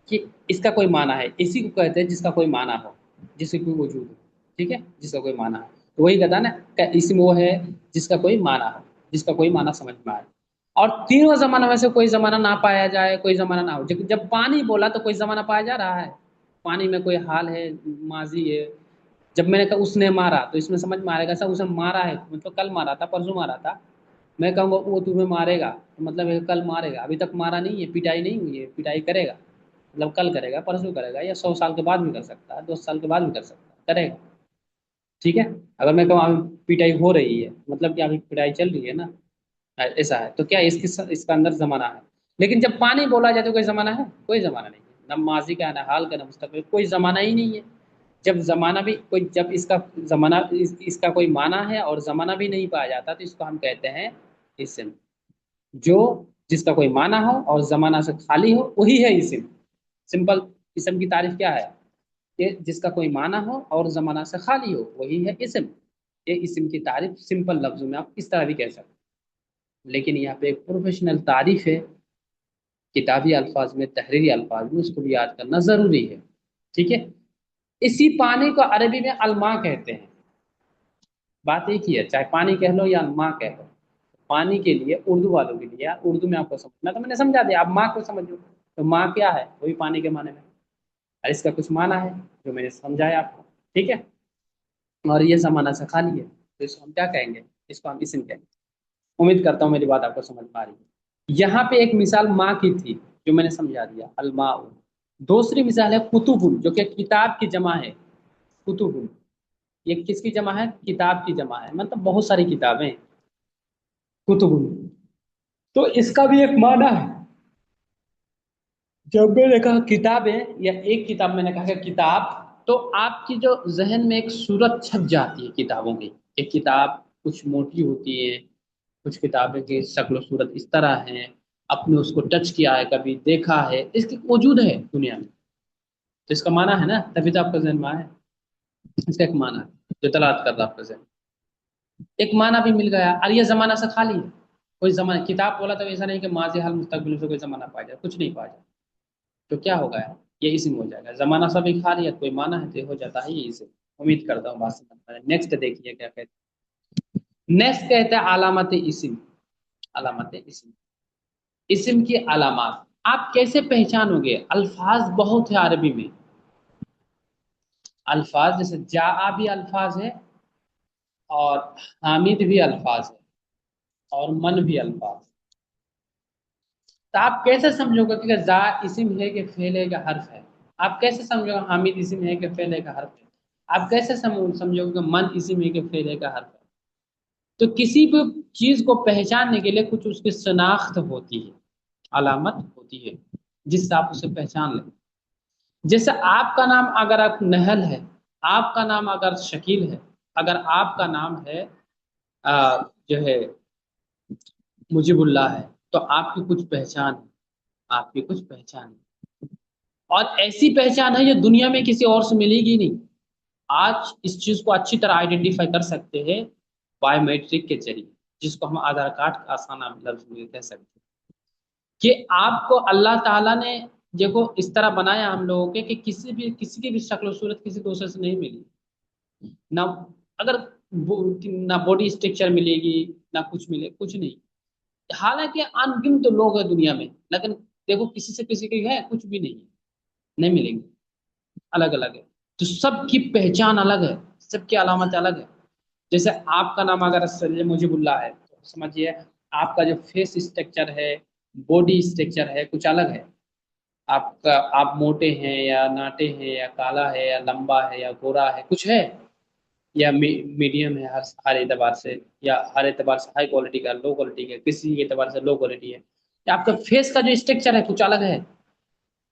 कि इसका कोई माना है, इसी को कहते हैं जिसका कोई माना हो, जिसकी कोई वजूद हो। ठीक है, जिसका कोई माना है, तो वही कहता है ना कि इसमें वो है जिसका कोई माना हो, जिसका कोई माना समझ में आए। और तीनों जमाना में से कोई जमाना ना पाया जाए, कोई जमाना ना हो। जब पानी बोला तो कोई जमाना पाया जा रहा है, पानी में कोई हाल है, माजी है। जब मैंने कहा उसने मारा, तो इसमें समझ में आ रहेगा सर उसने मारा है, मतलब कल मारा था, परसों मारा था। मैं कहूँगा वो तुम्हें मारेगा, तो मतलब है कल मारेगा, अभी तक मारा नहीं है, पिटाई नहीं हुई है, पिटाई करेगा, मतलब कल करेगा, परसों करेगा, या 100 साल के बाद भी कर सकता है, 2 साल के बाद भी कर सकता है, करेगा। ठीक है, अगर मैं कहूँ अभी पिटाई हो रही है, मतलब कि अभी पिटाई चल रही है ना, ऐसा है, तो क्या इसका अंदर जमाना है। लेकिन जब पानी बोला जाए तो कोई जमाना है? कोई जमाना नहीं है, न माजी का, न हाल का, न मुस्तकबिल, कोई जमाना ही नहीं है। जब जमाना भी कोई, जब इसका जमाना इसका कोई माना है और जमाना भी नहीं पाया जाता, तो इसको हम कहते हैं इस्म। जो जिसका कोई माना हो और जमाना से खाली हो, वही है इस्म। सिंपल, इस्म की तारीफ क्या है? कि जिसका कोई माना हो और जमाना से खाली हो, वही है इस्म। ये इस्म की तारीफ सिंपल लफ्जों में आप इस तरह भी कह सकते हैं। लेकिन यहाँ पे एक प्रोफेशनल तारीफ है, किताबी अल्फाज में, तहरीरी अल्फाज में, उसको भी याद करना जरूरी है। ठीक है, इसी पानी को अरबी में अलमा कहते हैं। बात एक ही है, चाहे पानी कह लो या माँ कह लो। पानी के लिए उर्दू वालों के लिए, यार उर्दू में आपको समझना, तो मैंने समझा दिया, आप माँ को समझो। तो माँ क्या है? वही पानी के माने में, और इसका कुछ माना है जो मैंने समझाया आपको। ठीक है, और ये जमाना से खाली है, तो इसको हम क्या कहेंगे? इसको हम इस्म कहेंगे। उम्मीद करता हूँ मेरी बात आपको समझ में आ रही है। यहाँ पे एक मिसाल माँ की थी, جو میں نے سمجھا دیا الماء. دوسری مثال ہے کتب جو کہ کتاب کی جمع ہے. کتب یہ کس کی جمع ہے؟ کتاب کی جمع ہے، مطلب بہت ساری کتابیں کتب. تو اس کا بھی ایک معنی ہے. جب میں نے کہا کتابیں یا ایک کتاب میں نے کہا کہ کتاب، تو آپ کی جو ذہن میں ایک صورت چھپ جاتی ہے کتابوں کی. ایک کتاب کچھ موٹی ہوتی ہے، کچھ کتابیں کی شکل و صورت اس طرح ہیں، اپنے اس کو ٹچ کیا ہے، کبھی دیکھا ہے، اس کی وجود ہے دنیا میں. تو اس کا معنی ہے نا، تبھی تو آپ کا ذہن میں آئے. اس کا ایک معنی ہے جو تلاش کر رہا آپ کا ذہن. ایک معنی بھی مل گیا. اور یہ زمانہ سے خالی ہے. کوئی زمانہ کتاب بولا تو ایسا نہیں کہ ماضی حال مستقبل سے کوئی زمانہ پایا جائے، کچھ نہیں پایا جائے. تو کیا ہوگا یہ اسم ہو جائے گا. زمانہ سب ایک خالی ہے، کوئی معنی ہے تو ہو جاتا ہے یہ اسم. امید کرتا ہوں بات سمجھ میں. نیکسٹ دیکھیے کیا کہتے ہیں. نیکسٹ کہتے ہیں علامت اسم. علامت اسم، اسم کی علامات. آپ کیسے پہچانو گے؟ الفاظ بہت ہے عربی میں. الفاظ جیسے جاء بھی الفاظ ہے، اور حامد بھی الفاظ ہے، اور من بھی الفاظ. تو آپ کیسے سمجھو گے کہ زا اسم ہے کہ فعل ہے کہ حرف ہے؟ آپ کیسے سمجھو گے حامد اسم ہے کہ فعل ہے کہ حرف ہے؟ آپ کیسے سمجھو گے کہ من اسم ہے کہ فعل ہے کہ حرف ہے؟ تو کسی بھی چیز کو پہچاننے کے لیے کچھ اس کی شناخت ہوتی ہے، علامت ہوتی ہے جس سے آپ اسے پہچان لیں. جیسے آپ کا نام اگر آپ نہل ہے، آپ کا نام اگر شکیل ہے، اگر آپ کا نام ہے جو ہے مجیب اللہ ہے، تو آپ کی کچھ پہچان ہے. آپ کی کچھ پہچان ہے، اور ایسی پہچان ہے جو دنیا میں کسی اور سے ملے گی نہیں. آج اس چیز کو اچھی طرح آئیڈینٹیفائی کر سکتے ہیں بایو میٹرک کے ذریعے، جس کو ہم آدھار کارڈ کا آسان لفظ میں کہہ سکتے ہیں. کہ آپ کو اللہ تعالیٰ نے دیکھو اس طرح بنایا ہم لوگوں کے کہ کسی کی بھی شکل و صورت کسی دوسرے سے نہیں ملی. نہ اگر نہ باڈی اسٹرکچر ملے گی، نہ کچھ ملے، کچھ نہیں. حالانکہ ان گنت لوگ ہیں دنیا میں، لیکن دیکھو کسی سے کسی کی ہے کچھ بھی نہیں ہے، نہیں ملیں گے. الگ الگ ہے. تو سب کی پہچان الگ ہے، سب کی علامت الگ ہے. جیسے آپ کا نام اگر مجیب اللہ ہے تو سمجھیے آپ کا جو فیس اسٹرکچر ہے، باڈی اسٹرکچر ہے، کچھ الگ ہے. آپ موٹے ہیں یا ناٹے ہیں یا کالا ہے یا لمبا ہے یا گورا ہے، کچھ ہے، یا میڈیم ہے ہر اعتبار سے، یا ہر اعتبار سے ہائی کوالٹی کا، لو کوالٹی کا، کسی اعتبار سے لو کوالٹی ہے. آپ کا فیس کا جو اسٹرکچر ہے کچھ الگ ہے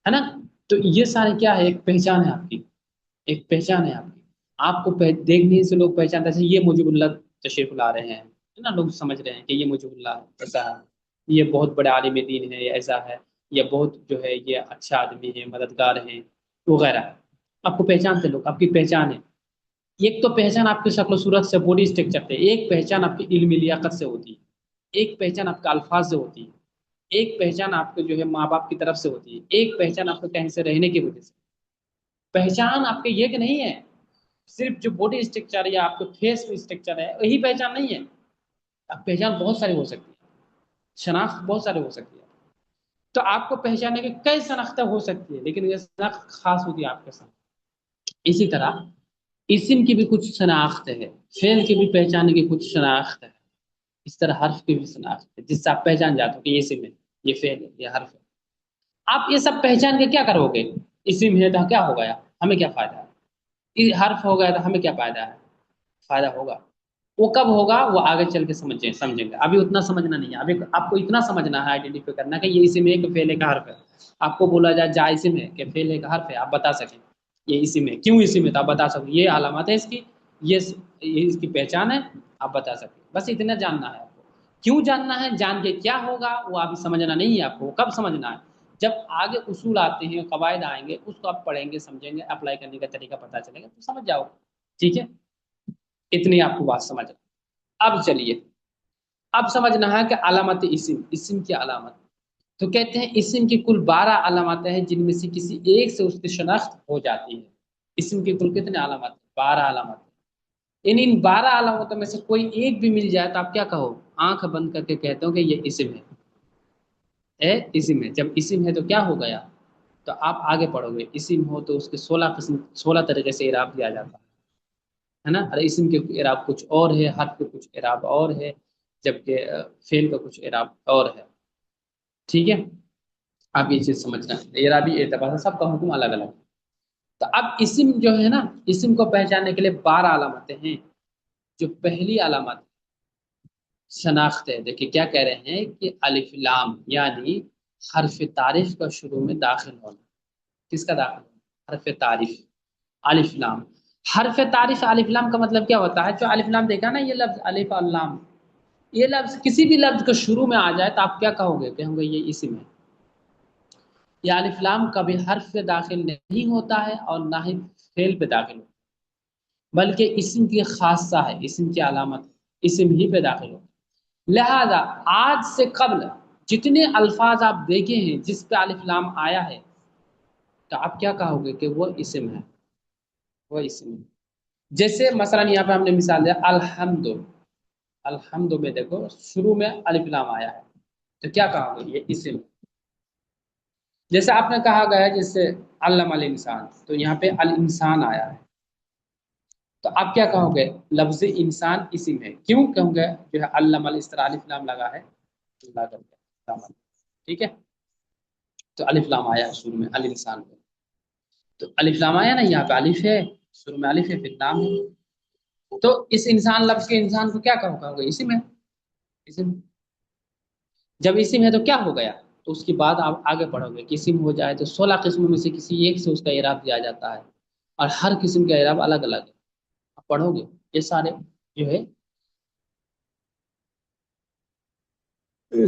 نا. تو یہ سارے کیا ہے؟ ایک پہچان ہے آپ کی، ایک پہچان ہے آپ کی. آپ کو دیکھنے سے لوگ پہچانتے ہیں یہ مجیب اللہ تشریف لا رہے ہیں نا، لوگ سمجھ رہے ہیں کہ یہ مجیب اللہ ایسا ہے، یہ بہت بڑے عالم دین ہے، یہ ایسا ہے، یہ بہت جو ہے یہ اچھا آدمی ہے، مددگار ہیں وغیرہ. آپ کو پہچانتے لوگ، آپ کی پہچان ہے. ایک تو پہچان آپ کی شکل و صورت سے، باڈی اسٹرکچر سے. ایک پہچان آپ کی علم لیاقت سے ہوتی ہے. ایک پہچان آپ کے الفاظ سے ہوتی ہے. ایک پہچان آپ کے جو ہے ماں باپ کی طرف سے ہوتی ہے. ایک پہچان آپ کو کہیں سے رہنے کی وجہ سے. پہچان آپ کے یہ کہ نہیں ہے صرف جو باڈی اسٹرکچر یا آپ کے فیس اسٹرکچر ہے وہی پہچان نہیں ہے. اب پہچان بہت ساری ہو سکتی ہے، شناخت بہت ساری ہو سکتی ہے. تو آپ کو پہچاننے کی کئی شناختیں ہو سکتی ہے، لیکن یہ شناخت خاص ہوتی ہے آپ کے ساتھ. اسی طرح اسم کی بھی کچھ شناخت ہے، فعل کی بھی پہچاننے کی کچھ شناخت ہے. اس طرح حرف کی بھی شناخت ہے جس سے آپ پہچان جاتے ہو کہ یہ اسم ہے، یہ فعل ہے، یہ حرف ہے. آپ یہ سب پہچان کے کیا کرو گے؟ اسم ہے تو کیا ہو گیا، ہمیں کیا فائدہ ہے؟ حرف ہو گیا تو ہمیں کیا فائدہ ہے؟ فائدہ ہوگا. وہ کب ہوگا؟ وہ آگے چل کے سمجھیں گے. ابھی اتنا سمجھنا نہیں ہے. ابھی آپ کو اتنا سمجھنا ہے، آئیڈینٹیفائی کرنا کہ یہ اسم ہے کہ فعل ہے کہ حرف ہے. آپ کو بولا جائے جا اسم ہے کہ فعل ہے کہ حرف ہے، آپ بتا سکیں یہ اسم ہے. کیوں اسم ہے تو آپ بتا سکیں یہ علامت ہے اس کی، یہ اس کی پہچان ہے، آپ بتا سکیں. بس اتنا جاننا ہے آپ کو. کیوں جاننا ہے؟ جان کے کیا ہوگا وہ ابھی سمجھنا نہیں ہے آپ کو. کب سمجھنا ہے؟ جب آگے اصول آتے ہیں، قواعد آئیں گے، اس کو آپ پڑھیں گے، سمجھیں گے، اپلائی کرنے کا طریقہ پتہ چلے گا تو سمجھ جاؤ. ٹھیک ہے، اتنی آپ کو بات سمجھ. اب چلیے، اب سمجھنا ہے کہ علامت اسم، اسم کی علامت. تو کہتے ہیں اسم کی کل 12 علامتیں ہیں جن میں سے کسی ایک سے اس کی شناخت ہو جاتی ہے. اسم کی کل کتنے علامات؟ 12 علامات. ان 12 علامتوں میں سے کوئی ایک بھی مل جائے تو آپ کیا کہو؟ آنکھ بند کر کے کہتے ہو کہ یہ اسم اسم ہے. جب اسم ہے تو کیا ہو گیا؟ تو آپ آگے پڑھو گے. اسم ہو تو اس کے 16 طریقے سے اعراب دیا جاتا ہے نا. اور اسم کے اعراب کچھ اور ہے، حرف کے کچھ اعراب اور ہے، جبکہ فعل کا کچھ اعراب اور ہے. ٹھیک ہے. आप ये चीज समझना, एराबी एतबार से सबका हुक्म अलग अलग। तो अब इस्म जो है ना, इस्म को पहचानने के लिए 12 अलामतें हैं। जो पहली अलामत शनाख्त है, देखिए क्या कह रहे हैं कि अलिफ लाम, यानी हर्फ तारीफ का शुरू में दाखिल होना। किसका दाखिल होना? हर्फ तारीफ, अलिफ लाम। हर्फ तारीफ अलिफ लाम का मतलब क्या होता है? जो अलिफ लाम देखा ना, ये लफ्ज अलिफ और लाम, ये लफ्ज किसी भी लफ्ज को शुरू में आ जाए तो आप क्या कहोगे? कहोगे ये इस्म है। ये अलिफ लाम कभी हर्फ पे दाखिल नहीं होता है और ना ही फेल पे दाखिल होता है, बल्कि इस्म की खासा है, इस्म की अलामत है, इस्म ही पे दाखिल होता है। लिहाजा आज से कबल जितने अल्फाज आप देखे हैं जिस पे अलिफ लाम आया है, तो आप क्या कहोगे कि वो इस्म है, वो इस्म है। जैसे मसलन यहाँ पे हमने मिसाल दिया अल्हम्दु, अल्हम्दु में देखो शुरू में अलिफ लाम आया है, तो क्या कहोगे? ये इस्म है। जैसे आपने कहा गया है जैसे अल्लम अल इंसान, तो यहाँ पे अल इंसान आया है, तो आप क्या कहोगे? लफ्ज इंसान इस्म है। क्यों कहोगे? जो है अल्लम अल, इस तरह अलिफ लाम लगा है, लगा करके लाम। ठीक है, तो अलिफ लाम आया है शुरू में अल इंसान पे, तो अलिफ लाम आया ना, यहाँ पे अलिफ है, शुरू में अलिफ है, फिर लाम है। तो इस इंसान लफ्ज के इंसान को क्या कहोगे? इस्म है, इस्म। जब इस्म है तो क्या हो गया? तो उसके बाद आप आगे पढ़ोगे कि इस्म हो जाए तो 16 किस्मों में से किसी एक से उसका इराब दिया जाता है, और हर किस्म का इराब अलग अलग है। आप पढ़ोगे ये सारे जो है,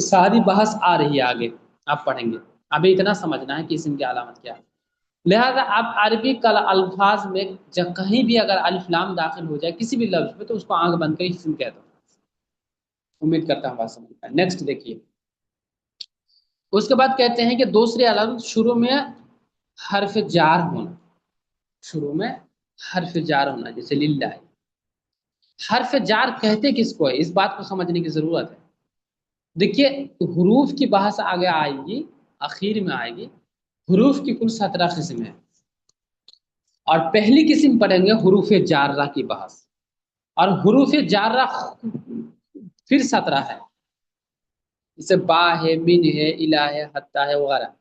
सारी बहस आ रही है आगे, आप पढ़ेंगे। अभी इतना समझना है कि इस्म की अलामत क्या है। लिहाजा आप अरबी कल अल्फाज में जब कहीं भी अगर अलिफ लाम दाखिल हो जाए किसी भी लफ्ज में, तो उसको आंख बंद कर इस्म कह दो। उम्मीद करता हूँ बात समझ में आए। नेक्स्ट देखिए, उसके बाद कहते हैं कि दूसरी अलामत शुरू में हर्फ जार होना, शुरू में हर्फ जार होना, जैसे लिल्लाह। हर्फ जार कहते किसको है, इस बात को समझने की जरूरत है। देखिए, हरूफ की बहस आगे आएगी, आखिर में आएगी। हरूफ की कुल 17 किस्म है, और पहली किस्म पढ़ेंगे हरूफ जार्रा की बहस। और हरूफ जार्रा फिर 17 है, जैसे बा है, मिन है, इला है, हत्ता है वगैरह।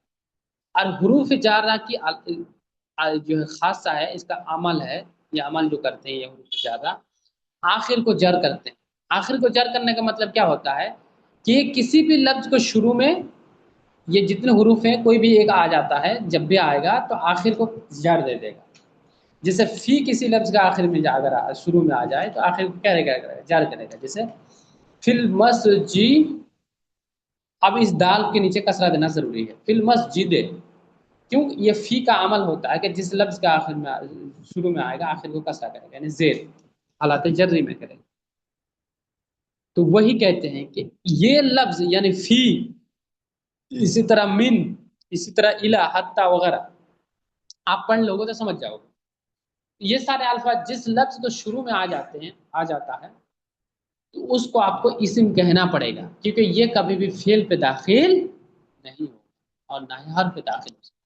और हरूफ जार्रा की जो है खासा है, इसका अमल है, ये अमल जो करते हैं ये हरूफ जार्रा, आखिर को जर करते हैं। आखिर को जर करने का मतलब क्या होता है कि किसी भी लफ्ज को शुरू में, ये जितने हरूफ हैं कोई भी एक आ जाता है, जब भी आएगा तो आखिर को जर दे देगा। जैसे फी किसी लफ्ज का आखिर में अगर शुरू में आ जाए तो आखिर को क्या करेगा? जर करेगा। जैसे फिल मस्जिद, अब इस दाल के नीचे कसरा देना जरूरी है, फिल मस्जिद। क्यों? ये फी का अमल होता है कि जिस लफ्ज का आखिर में शुरू में आएगा आखिर को कसरा करेगा, यानी जेर, हालात जर्री में करेगा। तो वही कहते हैं कि ये लफ्ज यानी फी, इसी तरह मिन, इसी तरह इला, हत्ता वगैरह, आप पढ़ लोगे तो समझ जाओगे। ये सारे अल्फाज जिस लफ्ज को शुरू में आ जाते हैं, आ जाता है, तो उसको आपको इस्म कहना पड़ेगा, क्योंकि ये कभी भी फेल पे दाखिल नहीं होगा और ना ही हर पे दाखिल हो सकता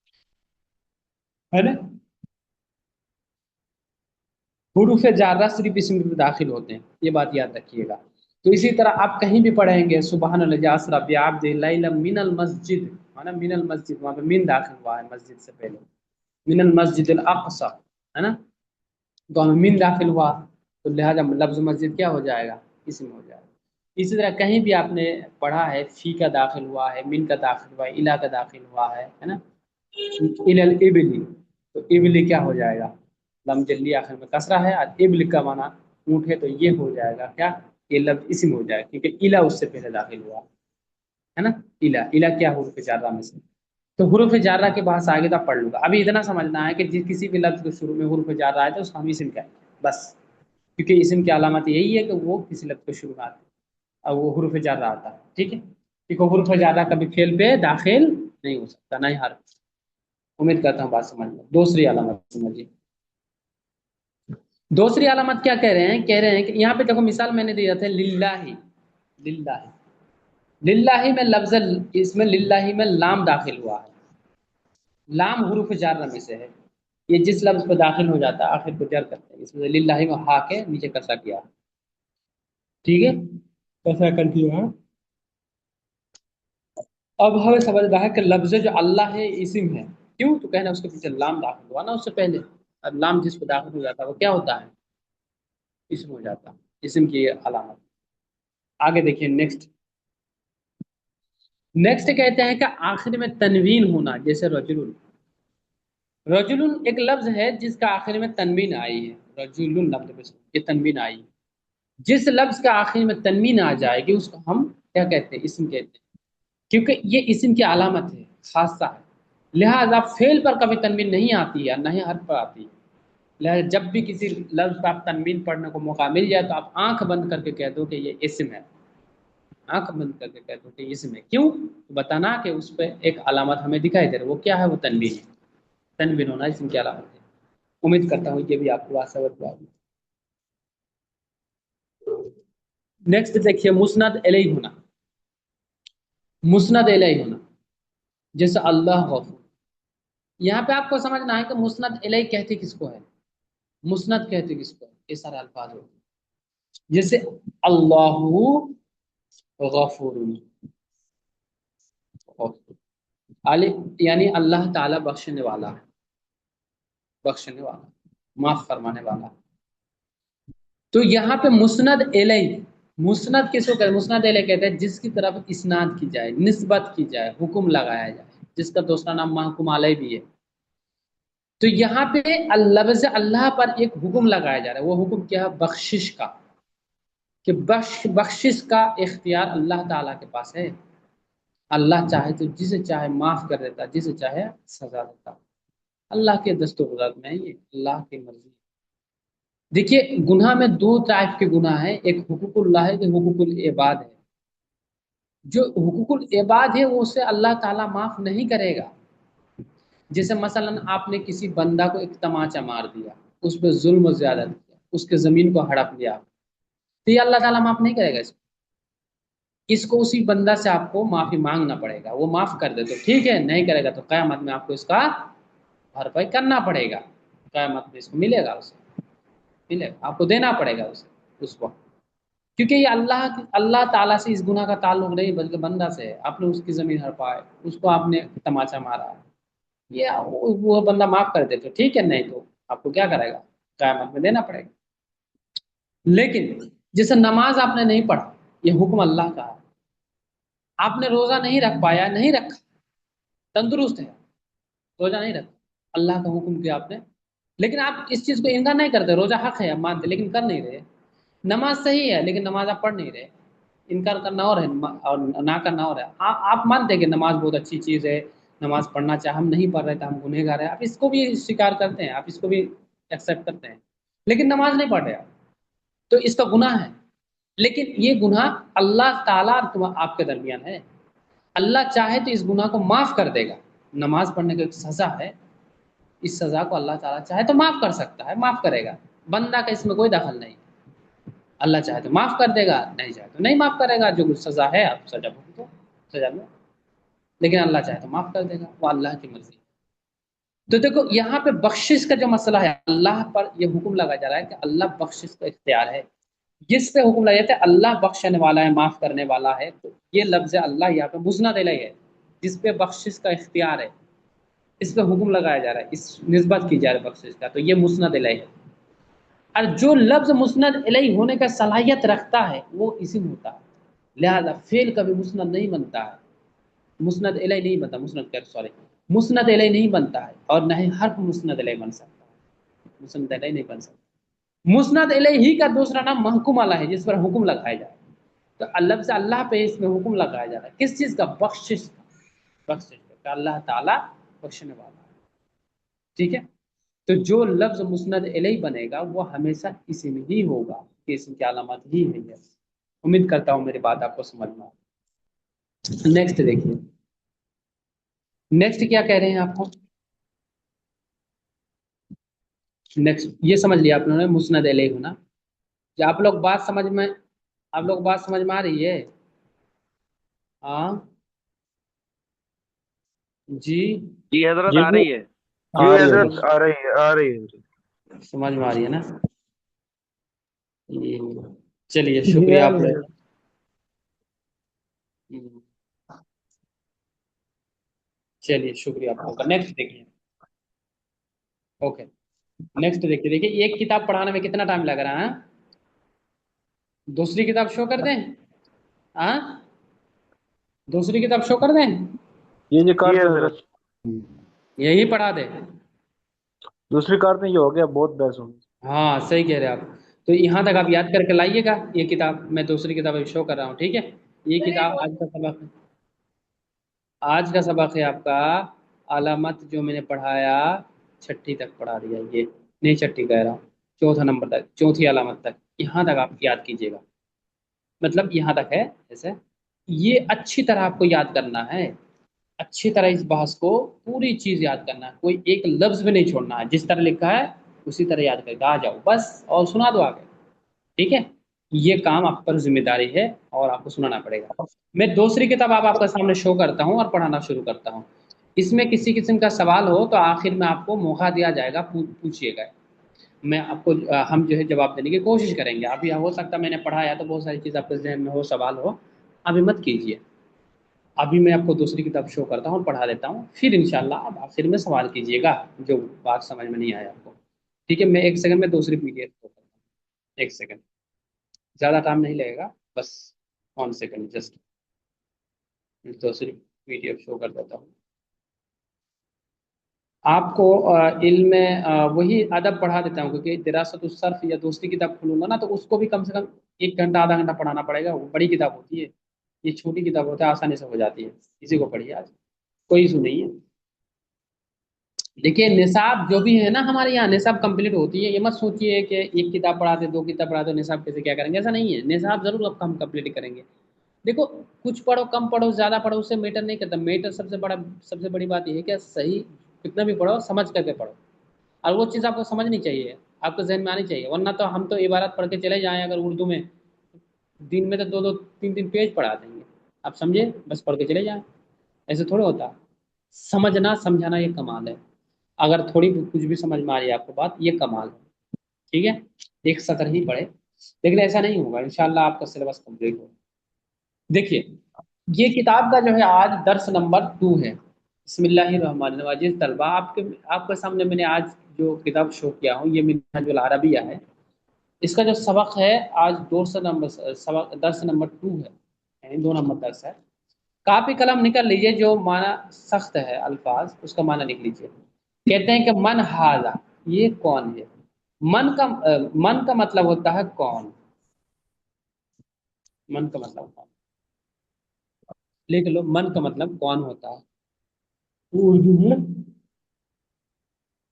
है ना। हुरूफ जारा सिर्फ इस्म में दाखिल होते हैं, ये बात याद रखिएगा। तो इसी तरह आप कहीं भी पढ़ेंगे सुबहान अल्लाह बिअब्दि लैला मिनल मस्जिद, माना मिनल मस्जिद, वहां पे मिन दाखिल हुआ है मस्जिद से पहले, मिनल मस्जिद अल अक्सा, है ना, तो हमें मिन दाखिल हुआ, तो लिहाजा लफ्ज मस्जिद क्या हो जाएगा? इस्म हो जाएगा। इसी तरह कहीं भी आपने पढ़ा है फी का दाखिल हुआ है, मिन का दाखिल हुआ है, इला का दाखिल हुआ है ना, इलल इबली, तो इबली क्या हो जाएगा? लम जल्ली आखिर में कसरा है, और इबल का माना ऊँट है, तो ये हो जाएगा क्या? ये लफ्ज इस्म हो जाएगा, क्योंकि इला उससे पहले दाखिल हुआ है ना। इला, इला क्या हुरूफ जारा में से, तो हुरूफ जारा के पास आगे तो आप पढ़ लूंगा। अभी इतना समझना है कि जिस किसी भी लफ्ज को शुरू में हुरूफ जारा है तो उसका हम इस्म कहें बस, क्योंकि इस्म की अलामत यही है कि वो किसी लफ्ज को शुरू में आता है और वो हुरूफ जारा आता है। ठीक है, क्योंकि हुरूफ जारा कभी फेल पे दाखिल नहीं हो सकता, ना ही हर्फ। उम्मीद करता हूँ बात समझ में। दूसरी अलामत समझिए, दूसरी अलामत क्या कह रहे हैं? कह रहे हैं कि यहाँ पे देखो मिसाल मैंने दिया था लिल्लाही, लिल्लाही, लिल्लाही में लफ्ज, इसमें लिल्लाही में लाम दाखिल हुआ है। लाम हुरूफ जार में से है, ये जिस लफ्ज पर दाखिल हो जाता है आखिर को जर करते हैं। इसमें लिल्लाही में हा के नीचे कसरा किया, ठीक है, कसरा कर दिया है। अब हमें समझना है कि लफ्ज जो अल्लाह है इस्म है। क्यों? तो कहना उसके पीछे लाम दाखिल हुआ ना उससे पहले। अब लाम जिस पे दाखिल हो जाता है वो क्या होता है? इस्म हो जाता है। इस्म की ये अलामत। आगे देखिए नेक्स्ट। नेक्स्ट कहते हैं कि आखिर में तनवीन होना, जैसे रजुल। रजुलुन एक लफ्ज है जिसका आखिर में तनवीन आई है। रजुलुन लफ्ज में से ये तनवीन आई है। जिस लफ्ज का आखिर में तनवीन आ जाएगी उसको हम क्या कहते हैं? इस्म कहते हैं। क्योंकि ये इस्म की अलामत है, खासा है। लिहाजा फेल पर कभी तनवीन नहीं आती है, ना ही हर्फ पर आती है। लिहाजा जब भी किसी लफ्ज पर आप तनवीन पढ़ने को मौका मिल जाए तो आप आंख बंद करके कह दो कि ये इस्म है। आंख बंद करके कह दो कि इस्म है। क्यों? तो बताना कि उस पर एक अलामत हमें दिखाई दे रही है। वो क्या है? वो तनवीन है। तनवीन होना इस्म की अलामत है। उम्मीद करता हूँ ये भी आपको बात समझ में आ गई। नेक्स्ट देखिए मुस्नद इलैहि होना। मुस्नद इलैहि होना, जैसे अल्लाह गफूर। यहाँ पे आपको समझना है कि मुस्नद इलैहि कहते किसको है, मुस्नद कहते किसको है। ये सारे अल्फाज होते हैं। जैसे अल्लाहु गफूर, अली यानी अल्लाह ताला बख्शने वाला है, बख्शने वाला, माफ फरमाने वाला। तो यहाँ पे मुस्नद इलैहि, मुस्नद किसको कहते हैं? मुस्नद इलैहि कहते हैं जिसकी तरफ इस्नाद की जाए, निस्बत की जाए, हुक्म लगाया जाए, जिसका दूसरा नाम महकुम अलैहि भी है। तो यहाँ पे लफ्ज़ अल्लाह पर एक हुक्म लगाया जा रहा है। वो हुक्म क्या है? बख्शिश का। कि बख्शिश का इख्तियार अल्लाह ताला के पास है। अल्लाह चाहे तो जिसे चाहे माफ कर देता, जिसे चाहे सजा देता। अल्लाह के दस्तूर में है ये, अल्लाह की मर्जी। देखिए गुनाह में दो टाइप के गुनाह हैं, एक हुकूकुल्लाह है, एक हुकूकुल इबाद है। जो हुकूकुल इबाद है वो उसे अल्लाह ताला माफ नहीं करेगा। जैसे मसलन आपने किसी बंदा को एक तमाचा मार दिया, उस पर जुल्म ज्यादा किया, उसके जमीन को हड़प लिया, तो ये अल्लाह ताला माफ नहीं करेगा इसको। इसको उसी बंदा से आपको माफी मांगना पड़ेगा। वो माफ कर दे तो ठीक है, नहीं करेगा तो कयामत में आपको इसका भरपाई करना पड़ेगा। कयामत में इसको मिलेगा, उसे मिलेगा, आपको देना पड़ेगा उसे उस वक्त। क्योंकि ये अल्लाह ताला से इस गुनाह का ताल्लुक नहीं, बल्कि बंदा से है। आपने उसकी जमीन हड़पाए, उसको आपने तमाचा मारा, ये वो बंदा माफ कर दे तो ठीक है, नहीं तो आपको क्या करेगा? कयामत में देना पड़ेगा। लेकिन जैसे नमाज आपने नहीं पढ़ा, ये हुक्म अल्लाह का है। आपने रोजा नहीं रख पाया, नहीं रखा, तंदुरुस्त है, रोजा नहीं रखा, अल्लाह का हुक्म किया आपने, लेकिन आप इस चीज को इनकार नहीं करते। रोजा हक है, आप मानते, लेकिन कर नहीं रहे। नमाज सही है लेकिन नमाज आप पढ़ नहीं रहे। इनकार करना और है और ना करना और है। आप मानते हैं कि नमाज बहुत अच्छी चीज है, नमाज पढ़ना चाहे, हम नहीं पढ़ रहे थे, हम गुनहगार हैं, आप इसको भी स्वीकार करते हैं, आप इसको भी एक्सेप्ट करते हैं। लेकिन नमाज नहीं पढ़ रहे आप, तो इसका गुनाह है। लेकिन ये गुनाह अल्लाह ताला और आपके दरमियान है। अल्लाह चाहे तो इस गुनाह को माफ कर देगा। नमाज पढ़ने की एक सजा है, इस सजा को अल्लाह ताला चाहे तो माफ कर सकता है, माफ करेगा। बंदा का इसमें कोई दखल नहीं। अल्लाह चाहे तो माफ कर देगा, नहीं चाहे तो नहीं माफ करेगा। जो कुछ सजा है आप सजा भुगतो, सजा में। लेकिन अल्लाह चाहे तो माफ कर देगा, वो अल्लाह की मर्जी। तो देखो यहाँ पे बख्शिश का जो मसला है, अल्लाह पर ये हुक्म लगा जा रहा है कि अल्लाह बख्शिश का इख्तियार है। जिस पे हुक्म लगा जाता है अल्लाह बख्शने वाला है, माफ करने वाला है, तो ये लफ्ज अल्लाह यहाँ पे मुस्नद इलैहि है, जिस पे बख्शिश का इख्तियार है। इस पे हुक्म लगाया जा रहा है, इस निस्बत की जा रही है बख्शिश का, तो ये मुस्नद इलैहि है। और जो लफ्ज मुस्नद इलैहि होने का सलाहियत रखता है वो इस्म होता है। लिहाजा फेल कभी मुस्नद नहीं बनता है, मुस्नद इलैहि नहीं बनता, मुस्नद कर सॉरी, मुस्नद इलैहि नहीं बनता है, और न ही हर्फ मुस्नद इलैहि बन सकता है। मुस्नद इलैहि नहीं बन सकता। मुस्नद इलैहि का दूसरा नाम महकुम अलैहि है, जिस पर हुक्म लगाया जाए। तो लफ्ज अल्लाह पे इसमें हुक्म लगाया जा रहा है, किस चीज का? बख्शिश का। बख्शिश का, अल्लाह ताला बख्शने वाला है। ठीक है। तो जो लफ्ज मुस्नद इलैहि बनेगा वो हमेशा इस्म ही होगा, कि इस्म की अलामत ही है ये। उम्मीद करता हूँ मेरी बात आपको समझ में आ। नेक्स्ट देखिए, नेक्स्ट क्या कह रहे हैं आपको? नेक्स्ट ये समझ लिया आप लोगों ने, मुस्नद इलैहि होना। क्या आप लोग बात समझ में, आप लोग बात समझ में आ रही है? हाँ जी, जी हजरत जी आ जी रही है। आ जी रही है हजरत हजरत। आ रही है, आ रही है। समझ में आ रही है ना? ये चलिए जी शुक्रिया आ आप रही है लोग। हजरत। चलिए शुक्रिया आप लोगों का। नेक्स्ट देखिए। ओके, नेक्स्ट देखिए। देखिए एक किताब पढ़ाने में कितना टाइम लग रहा है? दूसरी किताब शो कर दें? हाँ, दूसरी किताब शो कर दें? ये कर ये दो हजरत। बस। यही पढ़ा दे? दूसरी कार में ये हो गया, बहुत बहस होगी। हाँ सही कह रहे हैं आप। तो यहाँ तक आप याद करके लाइएगा। ये किताब, मैं दूसरी किताब अभी शो कर रहा हूँ, ठीक है? ये किताब आज का सबक है। आज का सबक है आपका अलामत, जो मैंने पढ़ाया छठी तक पढ़ा दिया। ये नहीं, छठी कह रहा हूँ, चौथा नंबर तक, चौथी अलामत तक, यहाँ तक आप याद कीजिएगा। मतलब यहाँ तक है ऐसे। ये अच्छी तरह आपको याद करना है, अच्छी तरह इस बहस को पूरी चीज याद करना है, कोई एक लफ्ज भी नहीं छोड़ना है। जिस तरह लिखा है उसी तरह याद करके आ जाओ बस, और सुना दो आगे, ठीक है? ये काम आप पर जिम्मेदारी है और आपको सुनाना पड़ेगा। मैं दूसरी किताब आपके सामने शो करता हूँ और पढ़ाना शुरू करता हूँ। इसमें किसी किस्म का सवाल हो तो आखिर में आपको मौका दिया जाएगा, पूछिएगा। मैं आपको हम जो है जवाब देने की कोशिश करेंगे। अभी हो सकता है मैंने पढ़ाया तो बहुत सारी चीज़ आपके जहन में हो, सवाल हो, अभी मत कीजिए। अभी मैं आपको दूसरी किताब शो करता हूँ और पढ़ा देता हूँ, फिर इंशाल्लाह आप आखिर में सवाल कीजिएगा जो बात समझ में नहीं आया आपको। ठीक है, मैं एक सेकंड में दूसरी पीडीएफ शो करता हूँ। एक सेकंड, ज़्यादा टाइम नहीं लगेगा, बस 1 सेकंड जस्ट। दूसरी पीडीएफ शो कर देता हूँ आपको। इल्म में वही अदब पढ़ा देता हूँ, क्योंकि दिरासत उस सर्फ या दूसरी किताब खोलूंगा ना तो उसको भी कम से कम 1 घंटा आधा घंटा पढ़ाना पड़ेगा। वो बड़ी किताब होती है, ये छोटी किताब होता है, आसानी से हो जाती है। इसी को पढ़िए आज, कोई इशू नहीं है। देखिए निसाब जो भी है ना हमारे यहाँ, निसाब कंप्लीट होती है। ये मत सोचिए कि एक किताब पढ़ाते, 2 किताब पढ़ाते, निसाब कैसे क्या करेंगे, ऐसा नहीं है। निसाब जरूर अब हम कंप्लीट करेंगे। देखो, कुछ पढ़ो, कम पढ़ो, ज्यादा पढ़ो, उससे मैटर नहीं करता। मैटर सबसे बड़ी बात यह है कि सही कितना भी पढ़ो समझ करके पढ़ो, और वो चीज़ आपको समझनी चाहिए, आपको जहन में आनी चाहिए। वरना तो हम तो इबारत पढ़ के चले जाएं अगर उर्दू में, दिन में तो 2-2 3-3 पेज पढ़ा देंगे। आप समझे, बस पढ़ के चले जाएं, ऐसे थोड़ा होता। समझना समझाना ये कमाल है। अगर थोड़ी भी कुछ भी समझ में आ रही है आपको बात, ये कमाल है, ठीक है? एक सत्र ही पढ़े, लेकिन ऐसा नहीं होगा। इंशाल्लाह आपका सिलेबस कंप्लीट होगा। देखिए ये किताब का जो है आज दर्स नंबर 2 है। बिस्मिल्लाहिर्रहमानिर्रहीम। तलबा, आपके सामने मैंने आज जो किताब शो किया हूँ, ये मिनहाजुल अरबिया है। इसका जो सबक है आज, सबक दर्स नंबर 2 है, यानी 2 नंबर दर्स है। कापी कलम निकल लीजिए, जो माना सख्त है अल्फाज उसका माना लिख लीजिए। कहते हैं कि मन हाजा, ये कौन है? मन का मतलब होता है कौन। मन का मतलब कौन, लिख लो। मन का मतलब कौन होता है उर्दू में।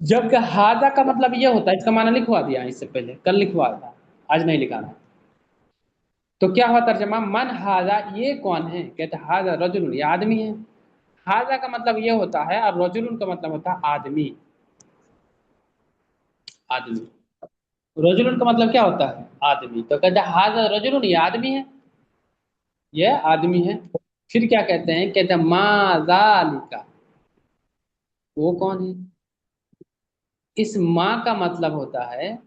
जबकि हाजा का मतलब ये होता है, इसका माना लिखवा दिया है इससे पहले, कल लिखवा था, आज नहीं लिखाना। तो क्या हुआ तर्जमा? मन हाजा, ये कौन है? कहते हाजा रजुल, ये आदमी है। हाजा का मतलब ये होता है, और रजुल का मतलब होता है आदमी। आदमी, रजुल का मतलब क्या होता है? आदमी। तो कहते हाजा रजुल, ये आदमी है, ये आदमी है। फिर क्या कहते हैं? कहते हैं माजालिका, वो कौन है? इस माँ का मतलब होता है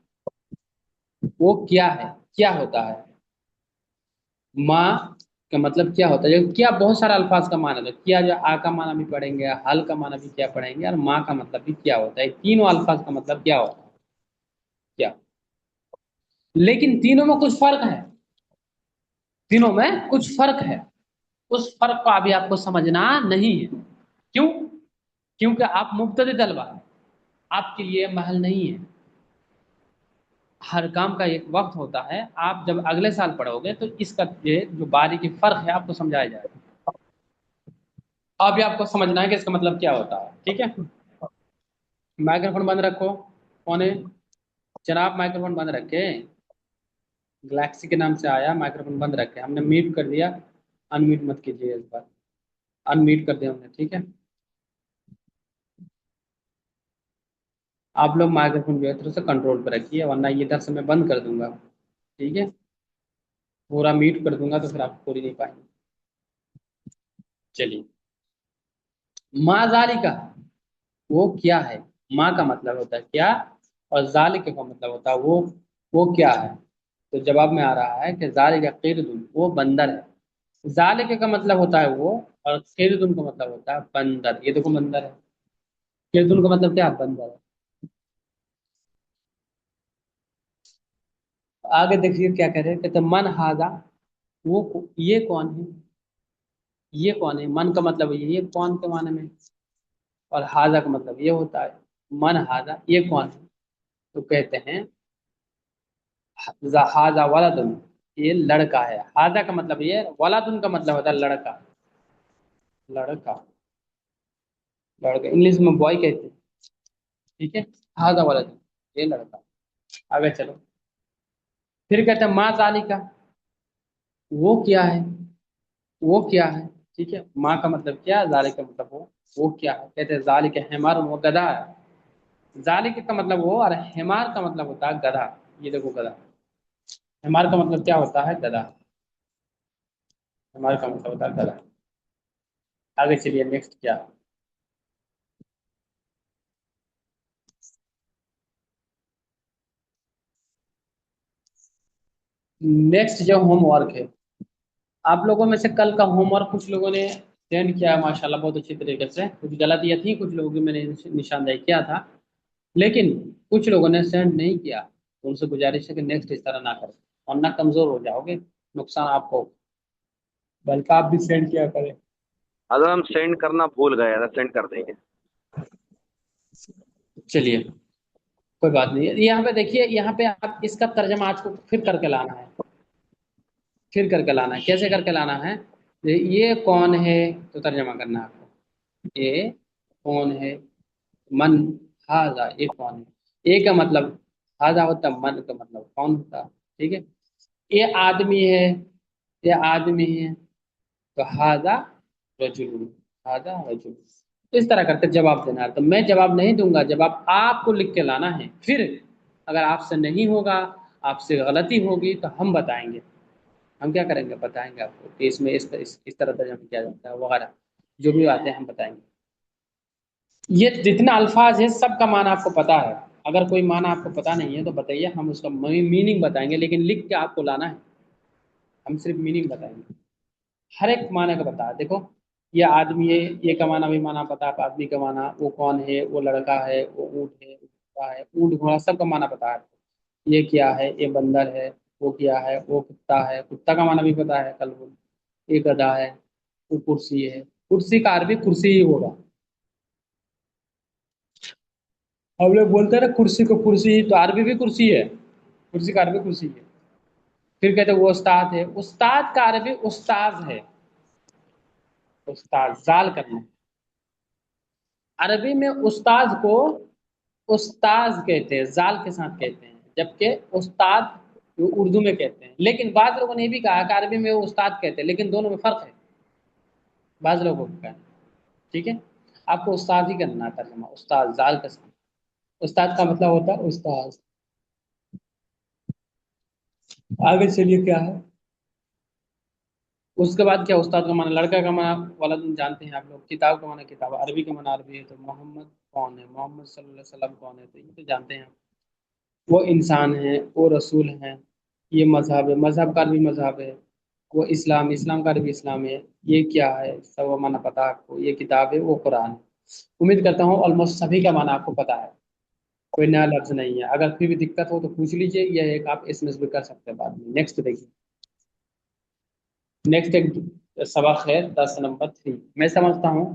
वो क्या है, क्या होता है। माँ का मतलब क्या होता है? क्या बहुत सारा अल्फाज का माना था, क्या जो आ का माना भी पढ़ेंगे, हल का माना भी क्या पढ़ेंगे, और माँ का मतलब भी क्या होता है। तीनों अल्फाज का मतलब क्या होता है, क्या? लेकिन तीनों में कुछ फर्क है, तीनों में कुछ फर्क है। उस फर्क को अभी आपको समझना नहीं है। क्यों? क्योंकि आप मुब्तदी तलबा हैं, आपके लिए महल नहीं है। हर काम का एक वक्त होता है। आप जब अगले साल पढ़ोगे तो इसका ये जो बारीकी फर्क है आपको समझाया जाएगा। अभी आपको समझना है कि इसका मतलब क्या होता है, ठीक है? माइक्रोफोन बंद रखो। कौन है जनाब? माइक्रोफोन बंद रखे। गैलेक्सी के नाम से आया, माइक्रोफोन बंद रखे। हमने म्यूट कर दिया, अनम्यूट मत कीजिए इस बार। अनम्यूट कर दिया हमने, ठीक है? आप लोग माइक्रोफोन जो है थोड़ा सा कंट्रोल पर रखिए, वरना ये इधर से मैं बंद कर दूंगा, ठीक है? पूरा म्यूट कर दूंगा तो फिर आप खोल ही नहीं पाएंगे। चलिए, माँ जालिका, वो क्या है। माँ का मतलब होता है क्या, और जालिका का मतलब होता है वो क्या है। तो जवाब में आ रहा है कि जालिका क़िरदुन, वो बंदर है। जालिका का मतलब होता है वो, और किरदुन का मतलब होता है बंदर। ये देखो बंदर है, किरदुन का मतलब क्या है? बंदर है। आगे देखिए क्या कह रहे हैं, कहते हैं, मन हाजा, ये कौन है? ये कौन है? मन का मतलब ये कौन के माने में, और हाजा का मतलब ये होता है। मन हाजा, ये कौन है? तो कहते हैं हाजा वलदुन, ये लड़का है। हाजा का मतलब ये, वलदुन का मतलब होता है लड़का। लड़का, लड़का इंग्लिश में बॉय कहते हैं। ठीक है, हाजा वलदुन, ये लड़का। आगे चलो, फिर कहते हैं माँ जालिका, वो क्या है? वो क्या है? ठीक है, माँ का मतलब क्या है, जालिका का मतलब वो क्या है? कहते हैं जालिका हिमार, वो गधा है। जालिका का मतलब वो, और हिमार का मतलब होता है गधा। ये देखो गधा, हिमार का मतलब क्या होता है? गधा। हिमार का मतलब होता है गधा। आगे चलिए, नेक्स्ट क्या? नेक्स्ट जो होमवर्क है, आप लोगों में से कल का होमवर्क कुछ लोगों ने सेंड किया है माशाल्लाह बहुत अच्छी तरीके से। कुछ गलतियां थी कुछ लोगों की, मैंने निशानदेही किया था, लेकिन कुछ लोगों ने सेंड नहीं किया। तो उनसे गुजारिश है कि नेक्स्ट इस तरह ना करें, वरना कमजोर हो जाओगे, नुकसान आपको, बल्कि आप भी सेंड किया करें। अगर हम सेंड करना भूल गए तो सेंड कर देंगे। चलिए, कोई बात नहीं है। यहाँ पे देखिए, यहाँ पे आप इसका तर्जमा आज को फिर करके लाना है। फिर करके लाना है, कैसे करके लाना है? ये कौन है, तो तर्जमा करना है आपको। ये कौन है? मन हाजा, ये कौन है? ए का मतलब हाजा होता है, मन का मतलब कौन होता है। ठीक है, ये आदमी है, ये आदमी है, तो हाजा रजुल, हाजा रजुल। तो इस तरह करके जवाब देना है। तो मैं जवाब नहीं दूंगा, जवाब आपको लिख के लाना है। फिर अगर आपसे नहीं होगा, आपसे गलती होगी, तो हम बताएंगे। हम क्या करेंगे, बताएंगे आपको कि इसमें इस तरह तर्जमा किया जाता है वगैरह, जो भी बातें हम बताएंगे। ये जितना अल्फाज है सबका माना आपको पता है। अगर कोई माना आपको पता नहीं है तो बताइए, हम उसका मीनिंग बताएंगे, लेकिन लिख के आपको लाना है। हम सिर्फ मीनिंग बताएंगे, हर एक माना का पता है। देखो, ये आदमी है, ये का माना भी माना पता है, आदमी का माना, वो कौन है, वो लड़का है, वो ऊँट है, वो कुत्ता है, ऊँट घोड़ा सबका माना पता है। ये क्या है, ये बंदर है, वो क्या है, वो कुत्ता है, कुत्ता का माना भी पता है कल वो। ये गधा है, वो कुर्सी है, कुर्सी का अरबी कुर्सी ही होगा। हम लोग बोलते हैं ना कुर्सी को कुर्सी ही, तो अरबी भी कुर्सी है, कुर्सी का अरबी कुर्सी है। फिर कहते हैं वो उस्ताद है, उस्ताद का अरबी उस्ताज है। उस्ताद जाल करना, अरबी में उस्ताद को उस्ताज कहते हैं, जाल के साथ कहते हैं, जबकि उस्ताद वो उर्दू में कहते हैं। लेकिन बाद लोगों ने ये भी कहा कि अरबी में वो उस्ताद कहते हैं, लेकिन दोनों में फर्क है, बाद लोगों का। ठीक है, आपको उस्ताद ही करना है तर्जुमा, उस्ताद जाल के साथ। उस्ताद का मतलब होता है उस्ताद। आगे चलिए क्या है, उसके बाद क्या? उस्ताद का माना लड़का का माना वाला तुम जानते हैं आप लोग, किताब का माना किताब, अरबी का माना अरबी है। तो मोहम्मद कौन है, मोहम्मद सल्लल्लाहु अलैहि वसल्लम कौन है, तो ये तो जानते हैं आप। वो इंसान है, वो रसूल है। ये मजहब है, मजहब का भी मजहब है। वो इस्लाम, इस्लाम का भी इस्लाम है। ये क्या है, सब माना पता है आपको। ये किताब है, वो कुरान है। उम्मीद करता हूँ ऑलमोस्ट सभी का माना आपको पता है, कोई नया लफ्ज नहीं है। अगर फिर भी दिक्कत हो तो पूछ लीजिए, या एक आप एसएमएस भी कर सकते हैं बाद में। नेक्स्ट देखिए, नेक्स्ट एक सबक है 10 नंबर 3। मैं समझता हूँ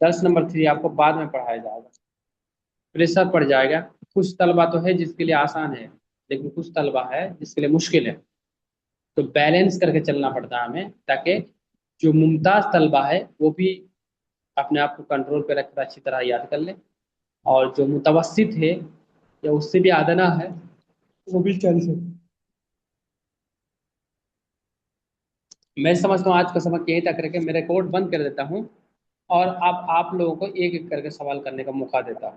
10 नंबर 3 आपको बाद में पढ़ाया जाएगा, प्रेशर पड़ जाएगा। कुछ तलबा तो है जिसके लिए आसान है, लेकिन कुछ तलबा है जिसके लिए मुश्किल है। तो बैलेंस करके चलना पड़ता है हमें, ताकि जो मुमताज तलबा है वो भी अपने आप को कंट्रोल पे रखकर अच्छी तरह याद कर ले, और जो मुतवस्सित है या उससे भी आदना है वो भी चल सके। मैं समझता हूँ आज का सबक यहीं तक रखे, मैं रिकॉर्ड बंद कर देता हूँ, और अब आप लोगों को एक एक करके सवाल करने का मौका देता हूँ।